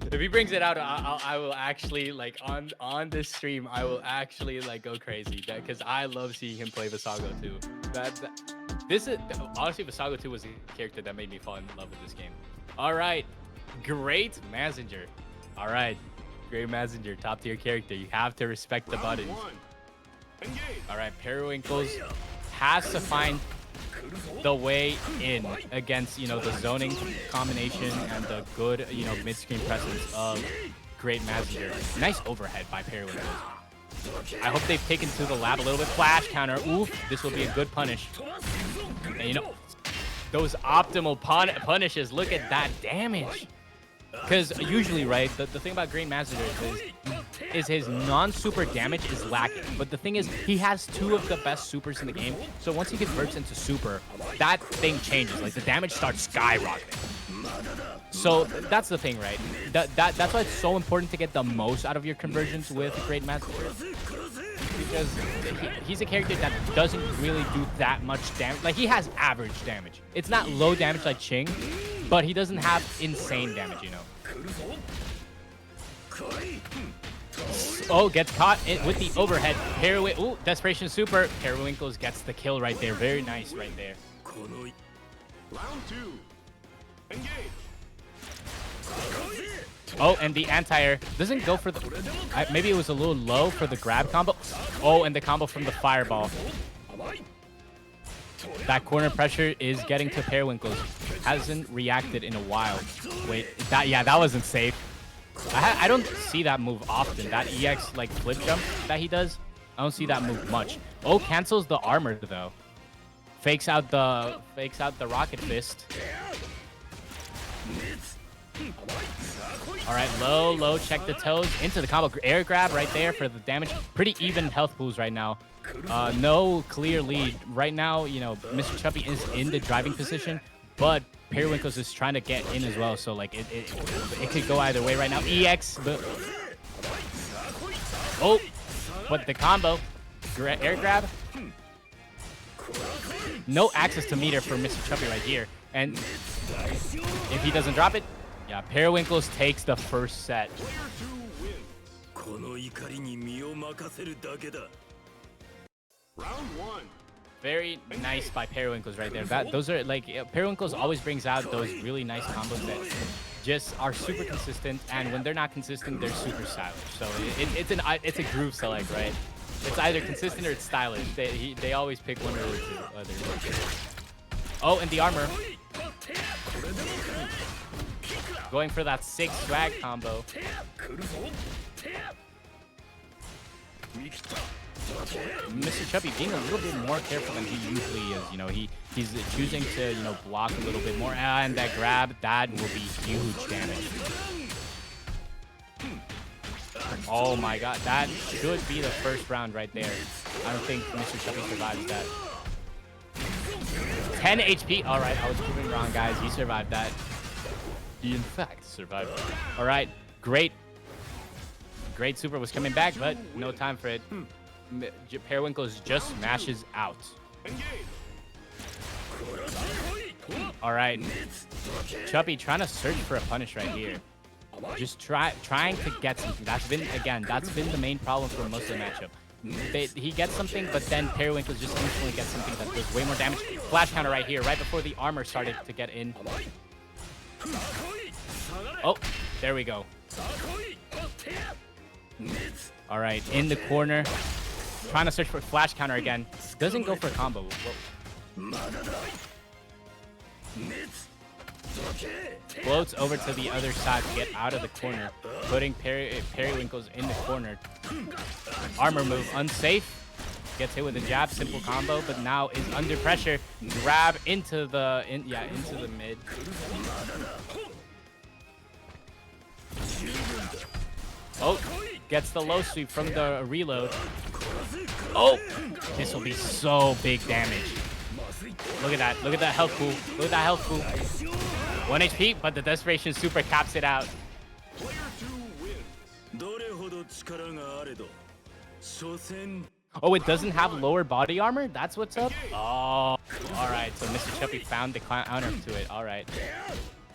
If he brings it out, I will actually like on this stream. I will actually like go crazy because I love seeing him play Visago 2. This is honestly Visago 2 was the character that made me fall in love with this game. All right, greatmazinger. All right, greatmazinger, top tier character. You have to respect the buttons. All right, Periwinkles has to find the way in against, you know, the zoning combination and the good, you know, mid-screen presence of greatmazinger. Nice overhead by Perwinkles. I hope they've taken to the lab a little bit. Flash counter. Oof, this will be a good punish. And you know, those optimal punishes, look at that damage. Because usually, right, the thing about greatmazinger is his non-super damage is lacking. But the thing is, he has 2 of the best supers in the game. So once he converts into super, that thing changes. Like, the damage starts skyrocketing. So that's the thing, right? That's why it's so important to get the most out of your conversions with greatmazinger. Because he's a character that doesn't really do that much damage. Like, he has average damage. It's not low damage like Qing, but he doesn't have insane damage, you know. Oh, gets caught with the overhead. Ooh, desperation super. Periwinkles gets the kill right there. Very nice right there. Round 2. Engage. Oh, and the anti-air doesn't go for the... maybe it was a little low for the grab combo. Oh, and the combo from the fireball. That corner pressure is getting to Periwinkles. Hasn't reacted in a while. Wait, that wasn't safe. I don't see that move often. That EX like flip jump that he does, I don't see that move much. Oh, cancels the armor though. Fakes out the rocket fist. All right, low, check the toes into the combo. Air grab right there for the damage. Pretty even health pools right now. No clear lead right now. You know, Mr. Chuppy is in the driving position, but Periwinkles is trying to get in as well. So like it could go either way right now. EX, but oh, but the combo, air grab. No access to meter for Mr. Chuppy right here, and if he doesn't drop it, yeah, Periwinkles takes the first set. Round 1. Very nice by Periwinkles right there. Those are like Periwinkles always brings out those really nice combos that just are super consistent, and when they're not consistent, they're super stylish. So it's a groove select, right? It's either consistent or it's stylish. They always pick one or the other. Oh, and the armor. going for that 6 swag combo. Mr. Chubby being a little bit more careful than he usually is. You know, he's choosing to, you know, block a little bit more. And that grab, that will be huge damage. Oh my god, that should be the first round right there. I don't think Mr. Chubby survives that. 10 HP. All right, I was proving wrong, guys. He survived that. He, in fact, survived that. All right, great. Great super was coming back, but no time for it. Perwinkles just smashes out. All right. Chubby trying to search for a punish right here. Just trying to get something. That's been the main problem for most of the matchup. He gets something, but then Perwinkles just instantly gets something that does way more damage. Flash counter right here, right before the armor started to get in. Oh, there we go. All right, in the corner. Trying to search for flash counter again. Doesn't go for a combo. Floats over to the other side to get out of the corner, putting Perwinkles in the corner. Armor move, unsafe. Gets hit with a jab, simple combo, but now is under pressure. Grab into the into the mid. Oh, gets the low sweep from the reload. Oh, this will be so big damage. Look at that. Look at that health pool. Look at that health pool. 1 HP, but the Desperation Super caps it out. Oh, it doesn't have lower body armor? That's what's up? Oh, all right. So Mr. Chubby found the counter to it. All right.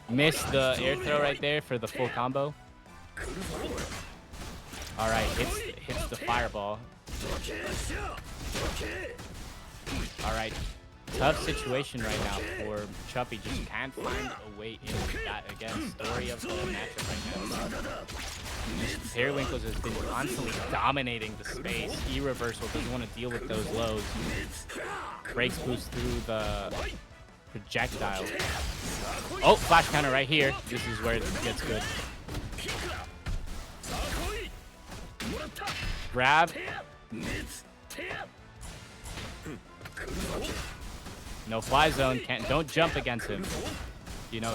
Missed the air throw right there for the full combo. All right, hits the fireball. All right, tough situation right now for Chubby. Just can't find a way in. That again, story of the matchup right now. Perwinkles has been constantly dominating the space. E-reversal doesn't want to deal with those lows. Breaks boost through the projectile. Oh, flash counter right here. This is where it gets good. Grab. No fly zone. Don't jump against him. You know,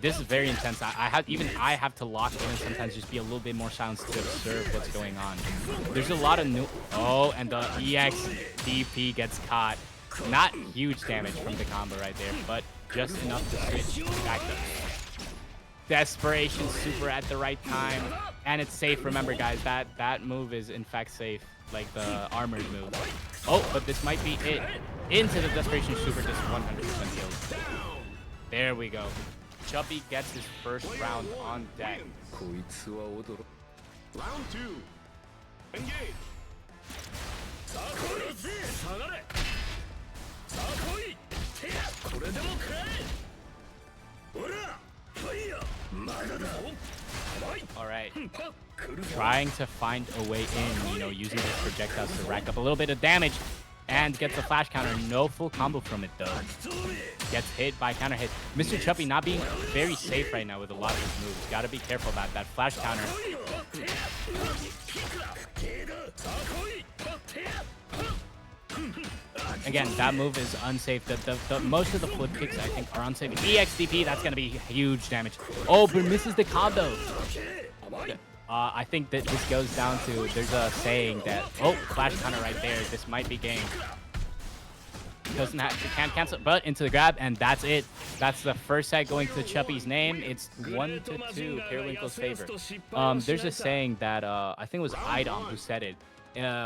this is very intense. I have to lock in and sometimes just be a little bit more silenced to observe what's going on. There's a lot of new. Oh, and the EX DP gets caught. Not huge damage from the combo right there, but just enough to switch back up. Desperation super at the right time, and it's safe. Remember, guys, that move is in fact safe, like the armored move. Oh, but this might be it. Into the Desperation super, just 100% heals. There we go. Chubby gets his first round on deck. Round 2. Engage. All right. Trying to find a way in, you know, using those projectiles to rack up a little bit of damage. And gets the flash counter. No full combo from it, though. Gets hit by counter hit. Mr. Chubby not being very safe right now with a lot of his moves. Got to be careful about that flash counter. Again, that move is unsafe. The most of the flip kicks, I think, are unsafe. EXDP, that's going to be huge damage. Oh, but misses the combo. I think that this goes down to, there's a saying that, oh, flash counter right there. This might be game. Can't cancel, but into the grab, and that's it. That's the first set going to Chubby's name. It's 1-2, Perwinkle's favor. There's a saying that, I think it was Idom who said it.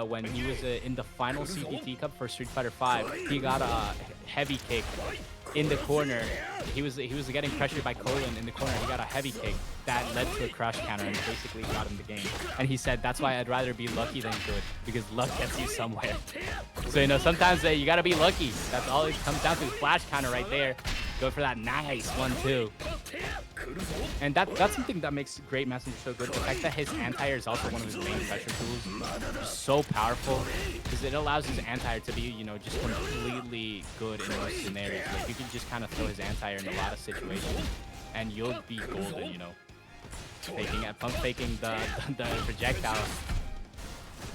When he was in the final CPT Cup for Street Fighter V, he got a heavy kick in the corner. He was getting pressured by Colin in the corner. He got a heavy kick that led to a crush counter and basically got him the game. And he said, that's why I'd rather be lucky than good, because luck gets you somewhere. So, you know, sometimes you gotta be lucky. That's all it comes down to. Flash counter right there. Go for that nice 1-2. And that's something that makes greatmazinger so good. The fact that his anti-air is also one of his main pressure tools is so powerful, because it allows his anti-air to be, you know, just completely good in most scenarios. Like, you can just kind of throw his anti-air in a lot of situations. and you'll be golden, you know. Pump faking the projectile.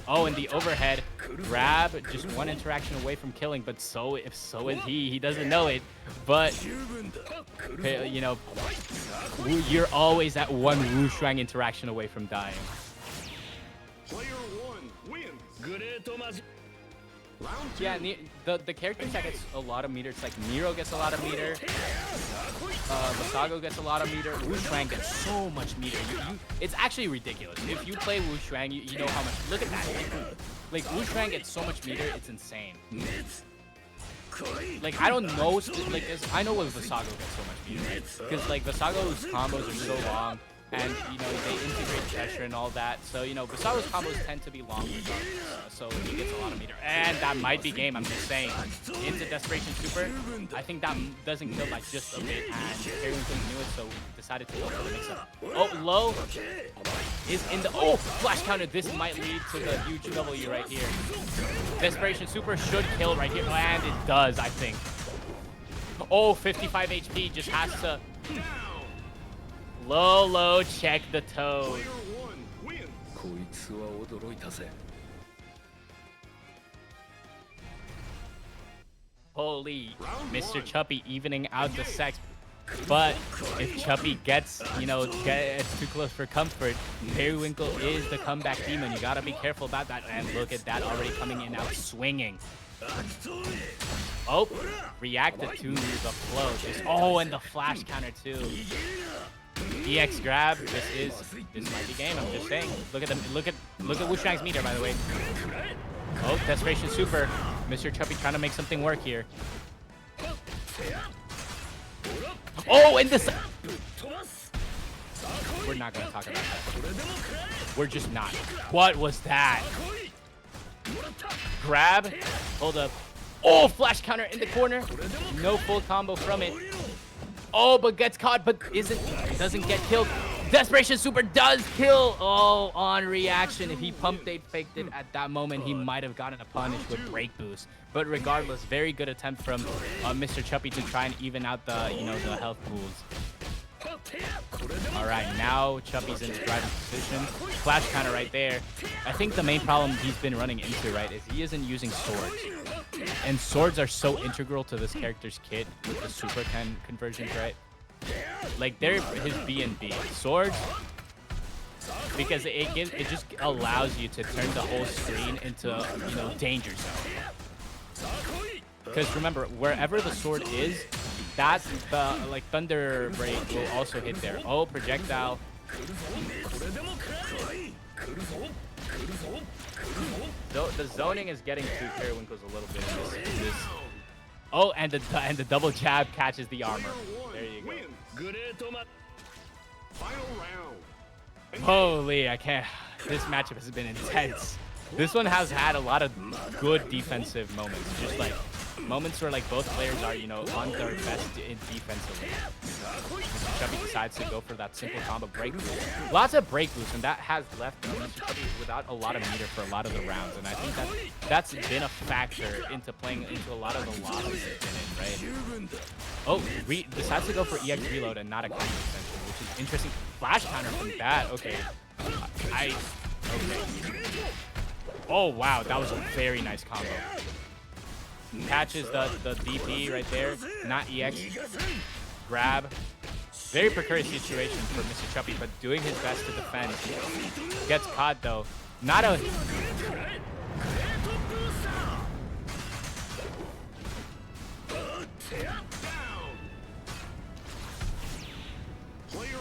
Oh, and the overhead grab, just one interaction away from killing, but so is he. He doesn't know it, but you know, you're always at one wushuang interaction away from dying. Player 1 wins. Yeah, the characters that gets a lot of meters, like Nero gets a lot of meter, Saga gets a lot of meter, wushuang gets so much meter. It's actually ridiculous. If you play wushuang, you know how much. Look at that. Like wushuang gets so much meter, it's insane. Like I don't know, like I know what Saga gets so much meter, right? Because like Saga's combos are so long. And, you know, they integrate pressure and all that. So, you know, Basara's combos tend to be long regardless. So he gets a lot of meter. And that might be game, I'm just saying. Into Desperation Super, I think that doesn't kill by just a bit. And Perwinkles knew it, so decided to go for the mix-up. Oh, low is in the... Oh, flash counter. This might lead to the huge W right here. Desperation Super should kill right here. And it does, I think. Oh, 55 HP. Just has to... Low, check the toes. Player 1 wins. Holy, Mr. Chuppy evening out the sex. But if Chuppy gets, you know, gets too close for comfort, Perwinkle is the comeback demon. You gotta be careful about that. And look at that, already coming in out swinging. Oh, reacted to the flow. Oh, and the flash counter too. EX grab. This might be game. I'm just saying. Look at them. Look at wushuang's meter, by the way. Oh, Desperation Super. Mr. Chuppy trying to make something work here. Oh, and this. We're not gonna talk about that. We're just not. What was that? Grab. Hold up. Oh, flash counter in the corner. No full combo from it. Oh, but gets caught, but doesn't get killed. Desperation Super does kill. Oh, on reaction. If he pump faked it at that moment, he might have gotten a punish with break boost. But regardless, very good attempt from Mr. Chuppy to try and even out the, you know, the health pools. All right, now Chuppy's in the driving position. Flash counter right there. I think the main problem he's been running into, right, is he isn't using swords. And swords are so integral to this character's kit with the super conversions, right? Like they're his B and B. Swords, because it just allows you to turn the whole screen into, you know, danger zone. Because remember, wherever the sword is, that's the like Thunder Break will also hit there. Oh, projectile. The zoning is getting to Perwinkles a little bit in this. Oh, and the double jab catches the armor. There you go. Final round. Holy, I can't. This matchup has been intense. This one has had a lot of good defensive moments. Just like moments where like both players are, you know, on their best defensively. Mr. Chuppy decides to go for that simple combo break boost. Lots of break boosts, and that has left Mr. Chuppy without a lot of meter for a lot of the rounds. And I think that's been a factor into playing into a lot of the losses he's been in, right? Oh, decides to go for EX reload and not a counter extension, which is interesting. Flash counter from that. Okay. Okay. Oh, wow. That was a very nice combo. Catches the DP right there. Not EX. Grab. Very precarious situation for Mr. Chuppy, but doing his best to defend. Gets caught, though. Not a... Player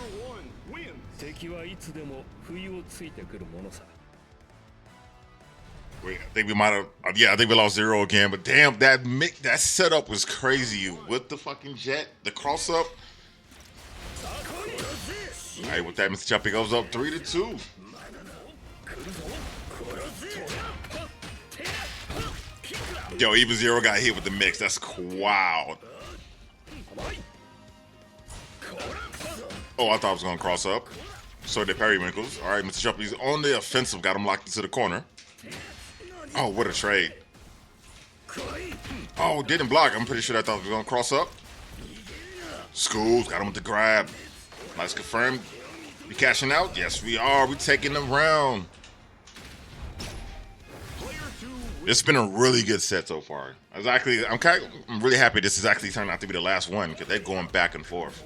1 wins. 敵はいつでも不意をついてくるものさ。 Wait, I think we might have. Yeah, I think we lost 0 again. But damn, that setup was crazy with the fucking jet, the cross up. All right, with that, Mr. Chuppy goes up 3-2. Yo, even 0 got hit with the mix. That's wild. Oh, I thought I was gonna cross up. So did Perwinkles. All right, Mr. Chuppy's on the offensive. Got him locked into the corner. Oh, what a trade. Oh, didn't block. I'm pretty sure I thought he was going to cross up. Schools got him with the grab. Nice confirmed. We cashing out? Yes, we are. We taking them round. It's been a really good set so far. I'm really happy this is actually turning out to be the last one because they're going back and forth.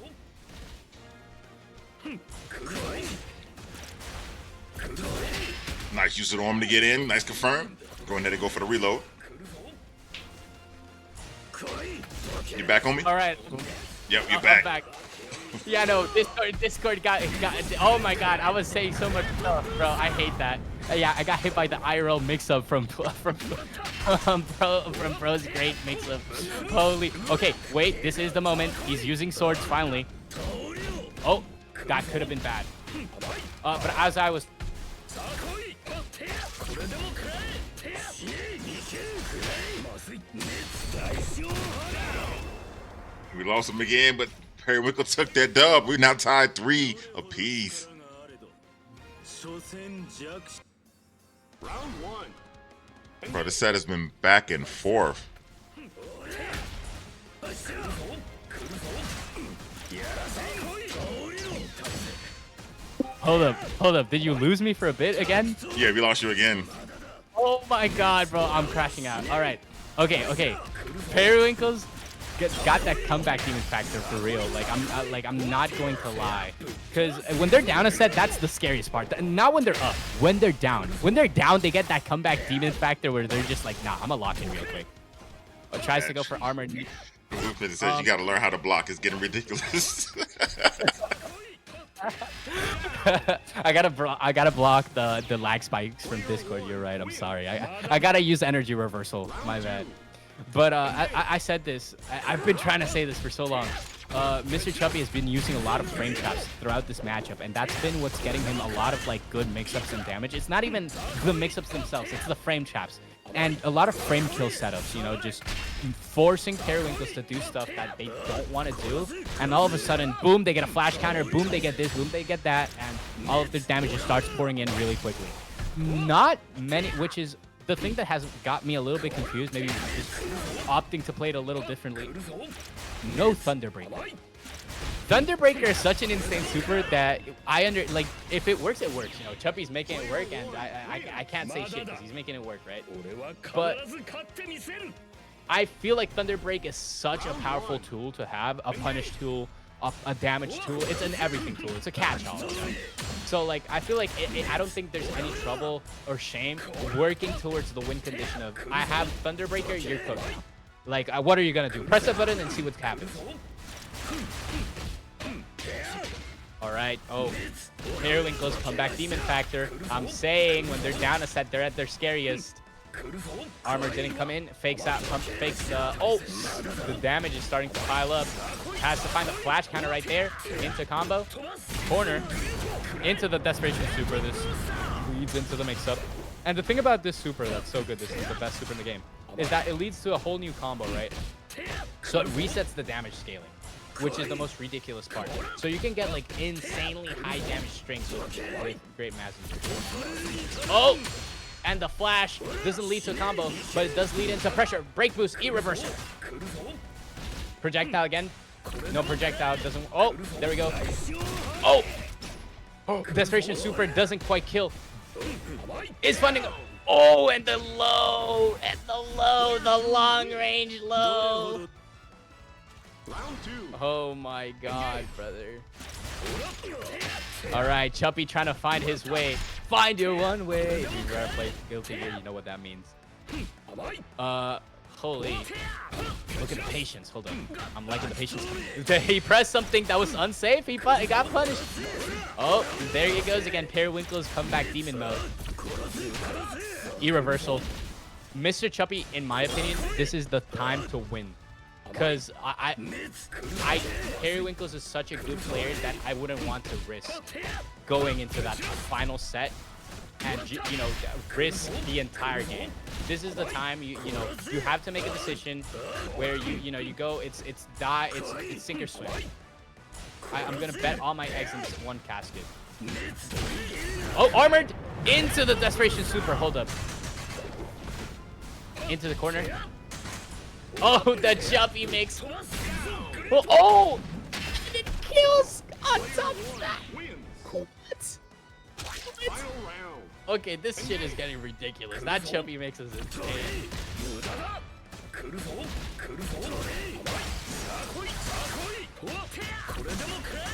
Nice use of the arm to get in. Nice confirm. Go ahead and go for the reload. You back on me? All right. Yep, you I'm back. back. Yeah, no, Discord got. Oh my God, I was saying so much stuff, bro. I hate that. Yeah, I got hit by the IRL mix-up from Bro's great mix-up. Holy. Okay, wait. This is the moment. He's using swords finally. Oh, that could have been bad. But as I was. We lost him again, but Perwinkle took that dub. We're now tied 3 apiece. Round 1. Bro, this set has been back and forth. Hold up. Did you lose me for a bit again? Yeah, we lost you again. Oh my God, bro. I'm crashing out. All right. Okay. Periwinkles got that comeback demon factor for real. I'm not going to lie, because when they're down a set, that's the scariest part. Not when they're up. When they're down. When they're down, they get that comeback demon factor where they're just like, nah, I'm gonna lock in real quick. Tries to go for armor. Lupin says you gotta learn how to block. It's getting ridiculous. I gotta block the lag spikes from Discord. You're right. I'm sorry. I gotta use energy reversal. My bad. But I said this. I've been trying to say this for so long. Mr. Chubby has been using a lot of frame traps throughout this matchup, and that's been what's getting him a lot of like good mix-ups and damage. It's not even the mix-ups themselves. It's the frame traps and a lot of frame kill setups. You know, just forcing Periwinkles to do stuff that they don't want to do, and all of a sudden, boom, they get a flash counter. Boom, they get this. Boom, they get that, and all of their damage just starts pouring in really quickly. Not many, which is the thing that has got me a little bit confused, maybe just opting to play it a little differently. No Thunderbreaker. Thunderbreaker is such an insane super that if it works, it works. You know, Chubby's making it work, and I can't say shit because he's making it work, right? But I feel like Thunderbreak is such a powerful tool to have, a punish tool, a damage tool. It's an everything tool. It's a catch-all. So like, I feel like I don't think there's any trouble or shame working towards the win condition of I have Thunderbreaker, you're cooked. Like, what are you gonna do? Press a button and see what happens. All right. Oh, Periwinkles comeback demon factor. I'm saying when they're down a set, they're at their scariest. Armor didn't come in. Fakes out. Fakes. Oh, the damage is starting to pile up. Has to find the flash counter right there. Into combo. Corner. Into the desperation super. This leads into the mix-up. And the thing about this super that's so good, this is the best super in the game, is that it leads to a whole new combo, right? So it resets the damage scaling, which is the most ridiculous part. So you can get like insanely high damage strings with greatmazinger. Oh! And the flash doesn't lead to a combo, but it does lead into pressure. Break boost, E-reversal. Projectile again. No projectile, doesn't. Oh, there we go. Oh! Oh, Desperation Super doesn't quite kill. Is funding. Oh, and the low, the long range low. Round 2. Oh my God, brother. All right, Chuppy trying to find his way. Find your one way. If you've ever played Guilty Gear, you know what that means. Holy. Look at the patience. Hold on. I'm liking the patience. He pressed something that was unsafe. He got punished. Oh, there he goes again. Periwinkles comeback demon mode. E-reversal. Mr. Chuppy, in my opinion, this is the time to win. Because Periwinkles is such a good player that I wouldn't want to risk going into that final set and risk the entire game. This is the time you have to make a decision where you go. It's sink or swim. I'm gonna bet all my eggs in this one casket. Oh, armored into the desperation super. Hold up. Into the corner. Oh, the Chuppy mix. Oh! kills on top of that. Wins. What? Final round. Okay, this shit is getting ridiculous. That Chubby makes us insane. 来るぞ来るぞさあ来いさあ来いこれでも食らえ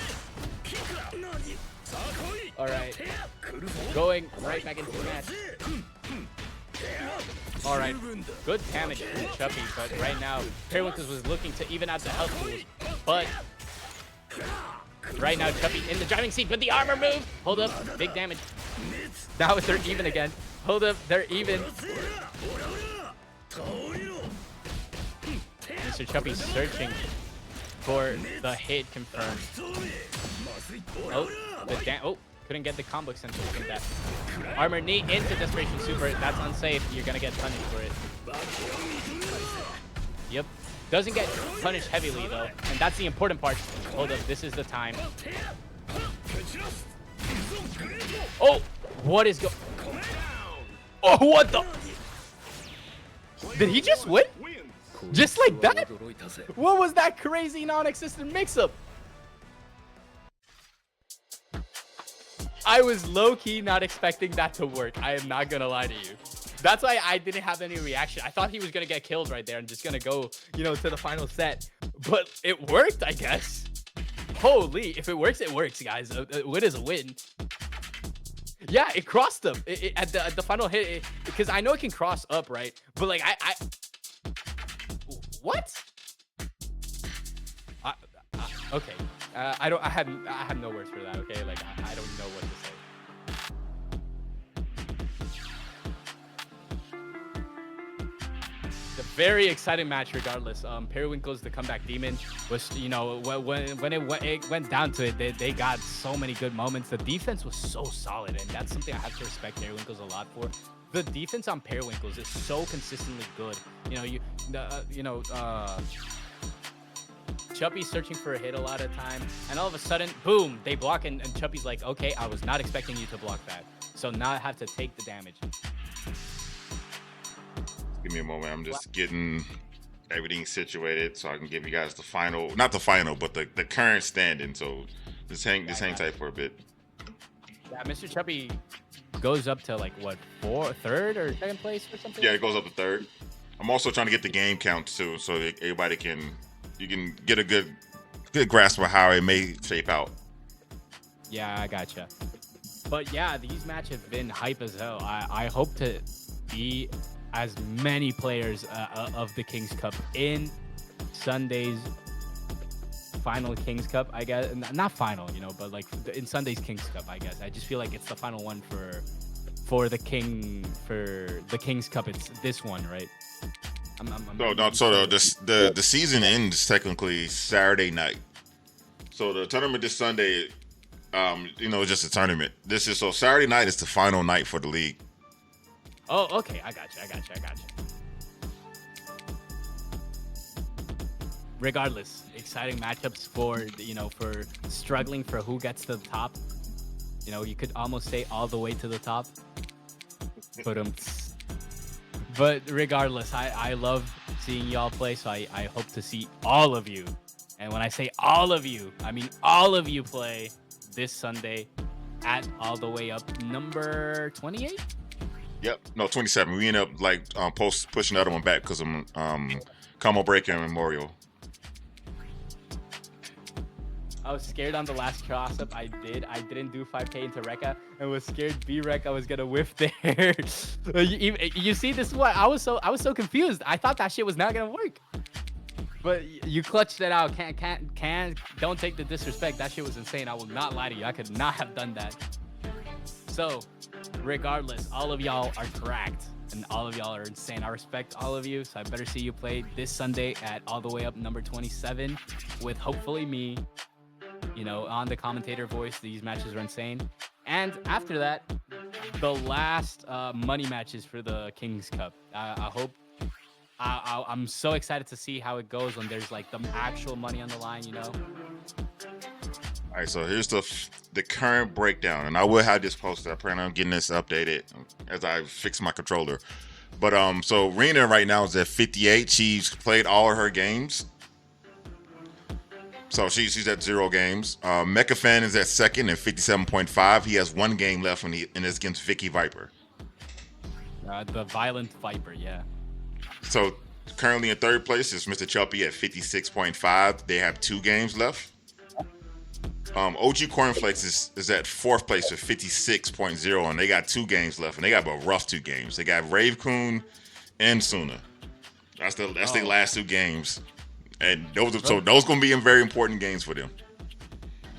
キックだ何さあ来い Alright, 来るぞ going right back into the match. Alright, good damage from Chubby, but right now, Perwinkles was looking to even out the health pools. But right now, Chubby in the driving seat, but the armor move! Hold up, big damage. Now they're even again. Hold up, they're even. Mr. Chubby's searching for the hit confirmed. Oh, oh, couldn't get the combo extension from that. Armor knee into Desperation Super. That's unsafe. You're gonna get punished for it. Yep. Doesn't get punished heavily though, and that's the important part. Hold up, this is the time. Oh, what is Oh, what the? Did he just win? Just like that? What was that crazy non-existent mix-up? I was low-key not expecting that to work. I am not gonna lie to you. That's why I didn't have any reaction. I thought he was gonna get killed right there and just gonna go, you know, to the final set. But it worked, I guess. Holy, if it works, guys. A win is a win. Yeah, it crossed him at the final hit because I know it can cross up, right? But like what? Okay. I have no words for that. Okay, like I don't know what to say. The very exciting match, regardless. Perwinkles, the comeback demon, was, you know, when it went down to it, they got so many good moments. The defense was so solid, and that's something I have to respect Perwinkles a lot for. The defense on Perwinkles is so consistently good. You know, Chubby's searching for a hit a lot of time, and all of a sudden, boom, they block, and Chubby's like, okay, I was not expecting you to block that, so now I have to take the damage. Give me a moment. I'm just getting everything situated so I can give you guys the final, not the final, but the current standing. So just hang tight for a bit. Yeah, Mr. Chubby goes up to like what, third or second place or something? Yeah, it goes up to third. I'm also trying to get the game counts too, so that everybody can get a good grasp of how it may shape out. Yeah, I gotcha. But yeah, these matches have been hype as hell. I hope to be as many players of the King's Cup in Sunday's final King's Cup, I guess. Not final, you know, but like in Sunday's King's Cup, I guess. I just feel like it's the final one for the King's Cup. It's this one, right? The season ends technically Saturday night. So the tournament this Sunday, you know, just a tournament. So Saturday night is the final night for the league. Oh, okay. I got you. Regardless, exciting matchups for struggling for who gets to the top. You know, you could almost say all the way to the top. But regardless, I love seeing y'all play, so I hope to see all of you. And when I say all of you, I mean all of you play this Sunday at All the Way Up number 28? Yep. No, 27. We end up like pushing the other one back because of combo break and Memorial. I was scared on the last cross up. I didn't do 5K into Rekka and was scared B-Rek I was gonna whiff there. you see, this is what I was so confused. I thought that shit was not gonna work. But you clutched it out. Don't take the disrespect. That shit was insane. I will not lie to you. I could not have done that. So, regardless, all of y'all are cracked and all of y'all are insane. I respect all of you, so I better see you play this Sunday at All the Way Up number 27 with hopefully me, you know, on the commentator voice. These matches are insane. And after that, the last money matches for the King's Cup. I hope. I'm so excited to see how it goes when there's like the actual money on the line, you know. All right, so here's the current breakdown, and I will have this posted. I plan on getting this updated as I fix my controller. But so Reina right now is at 58. She's played all of her games. So she's at 0 games. Mecha Fan is at second at 57.5. He has 1 game left and it's against Vicky Viper. The Violent Viper, yeah. So currently in third place is Mr. Chuppy at 56.5. They have 2 games left. OG Cornflakes is at 4th place with 56.0, and they got 2 games left, and they got a rough 2 games. They got Rave-Kun and Suna. That's their last 2 games, and those gonna be very important games for them.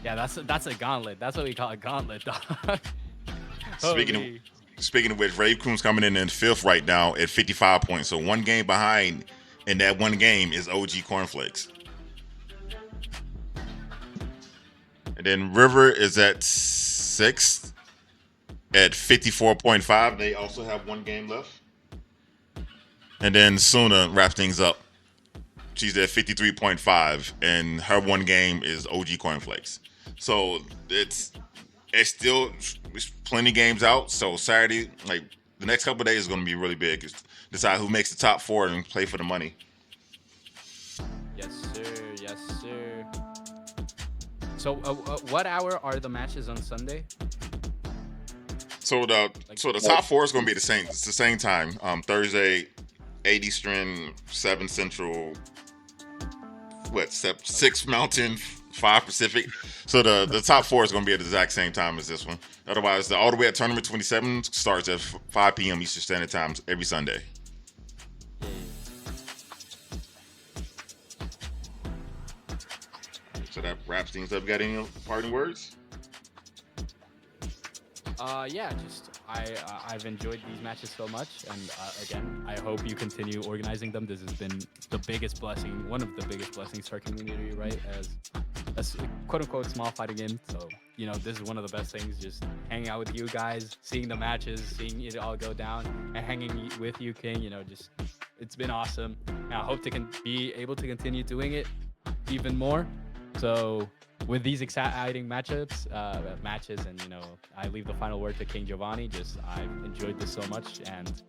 Yeah, that's a gauntlet. That's what we call a gauntlet, dog. Speaking of which, Rave-Kun's coming in 5th right now at 55 points. So 1 game behind, and that 1 game is OG Cornflakes. And then River is at 6th at 54.5. They also have 1 game left. And then Suna wraps things up. She's at 53.5, and her 1 game is OG Cornflakes. So it's plenty of games out. So Saturday, like the next couple of days, is going to be really big. It's decide who makes the top 4 and play for the money. Yes, sir. Yes, sir. So, what hour are the matches on Sunday? So the top 4 is going to be the same. It's the same time. Thursday, 8 Eastern, 7 Central. 6 Mountain, 5 Pacific. So the top 4 is going to be at the exact same time as this one. Otherwise, the All the Way at Tournament 27 starts at 5 p.m. Eastern Standard Time every Sunday. So that wraps things up. Got any parting words? Yeah, just I've enjoyed these matches so much, and again, I hope you continue organizing them. This has been the biggest blessing, one of the biggest blessings to our community, right? As quote unquote small fighting game. So this is one of the best things. Just hanging out with you guys, seeing the matches, seeing it all go down, and hanging with you, King. Just it's been awesome. And I hope to be able to continue doing it even more. So with these exciting matches, and I leave the final word to King Giovanni. I've enjoyed this so much, and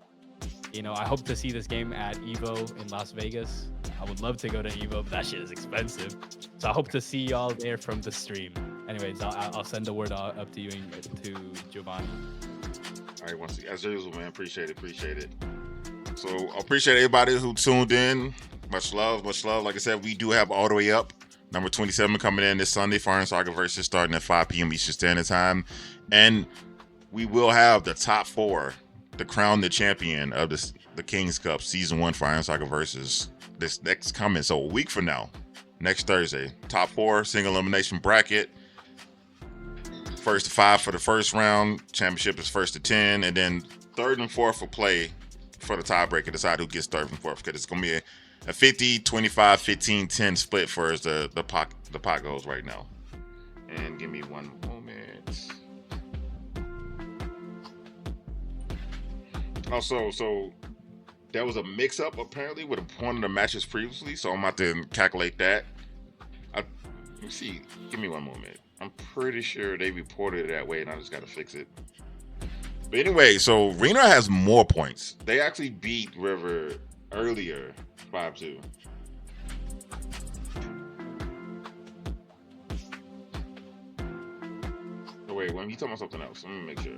I hope to see this game at Evo in Las Vegas. I would love to go to Evo, but that shit is expensive. So I hope to see y'all there from the stream. Anyways, I'll send the word up to you and to Giovanni. All right, once again, as usual, man, appreciate it. So I appreciate everybody who tuned in. Much love. Like I said, we do have All the Way Up number 27 coming in this Sunday for Iron Saga versus starting at 5 p.m. Eastern Standard Time. And we will have the top 4 to crown the champion of the King's Cup Season 1 for Iron Saga versus this next coming. So a week from now, next Thursday. Top 4 single elimination bracket. 1st to 5 for the first round. Championship is 1st to 10. And then 3rd and 4th will play for the tiebreaker. Decide who gets 3rd and 4th. Because it's going to be a 50, 25, 15, 10 split for as the pot goes right now. And give me one moment. Also, so there was a mix-up apparently with one of the matches previously, so I'm about to calculate that. Let me see. Give me one moment. I'm pretty sure they reported it that way, and I just got to fix it. But anyway, so Reina has more points. They actually beat River earlier, 5-2. Oh, wait, when you talking about something else, let me make sure.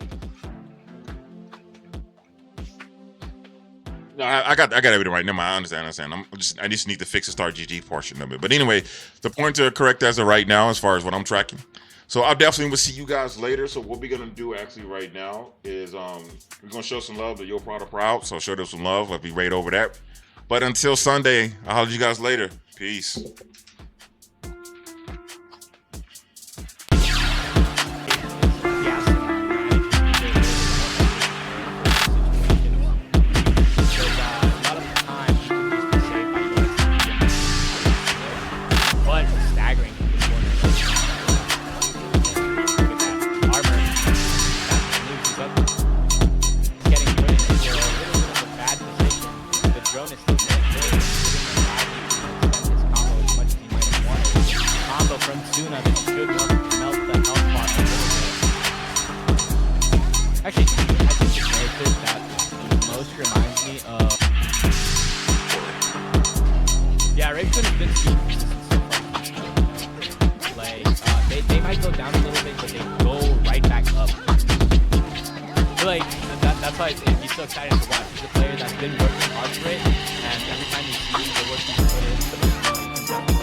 No, I got everything right. Never mind, I understand. I just need to fix the Star GG portion of it. But anyway, the points are correct as of right now, as far as what I'm tracking. So I definitely will see you guys later. So what we're gonna do actually right now is we're gonna show some love to Your Proud. So show them some love. Let's be right over that. But until Sunday, I'll holler at you guys later. Peace. so exciting to watch. He's a player that's been working hard for it, and every time you see the work he's put in, he comes out.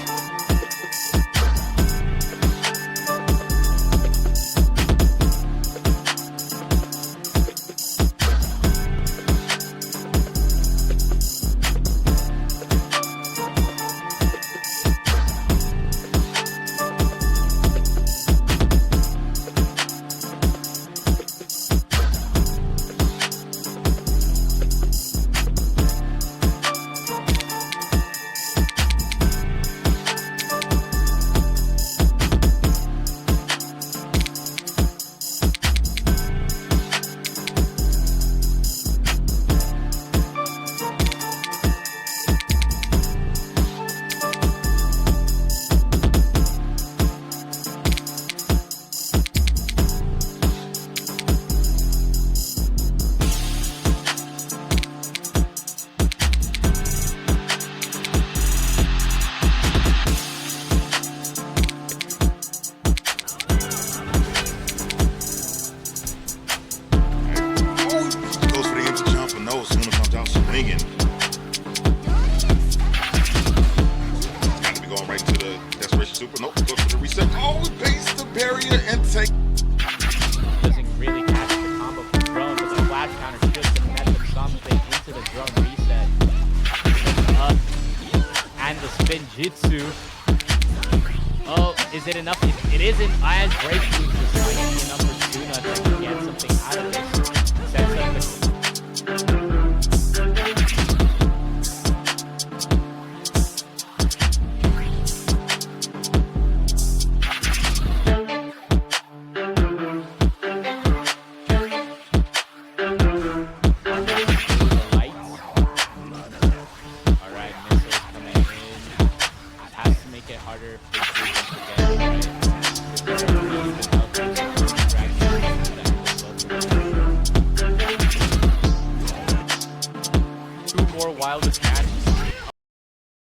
Doesn't really catch the combo from drone, but the flash counter should connect the something into the drone reset. Up and the spin jitsu. Oh, is it enough? It isn't. As breakthrough is just enough for Suna to get something out of this.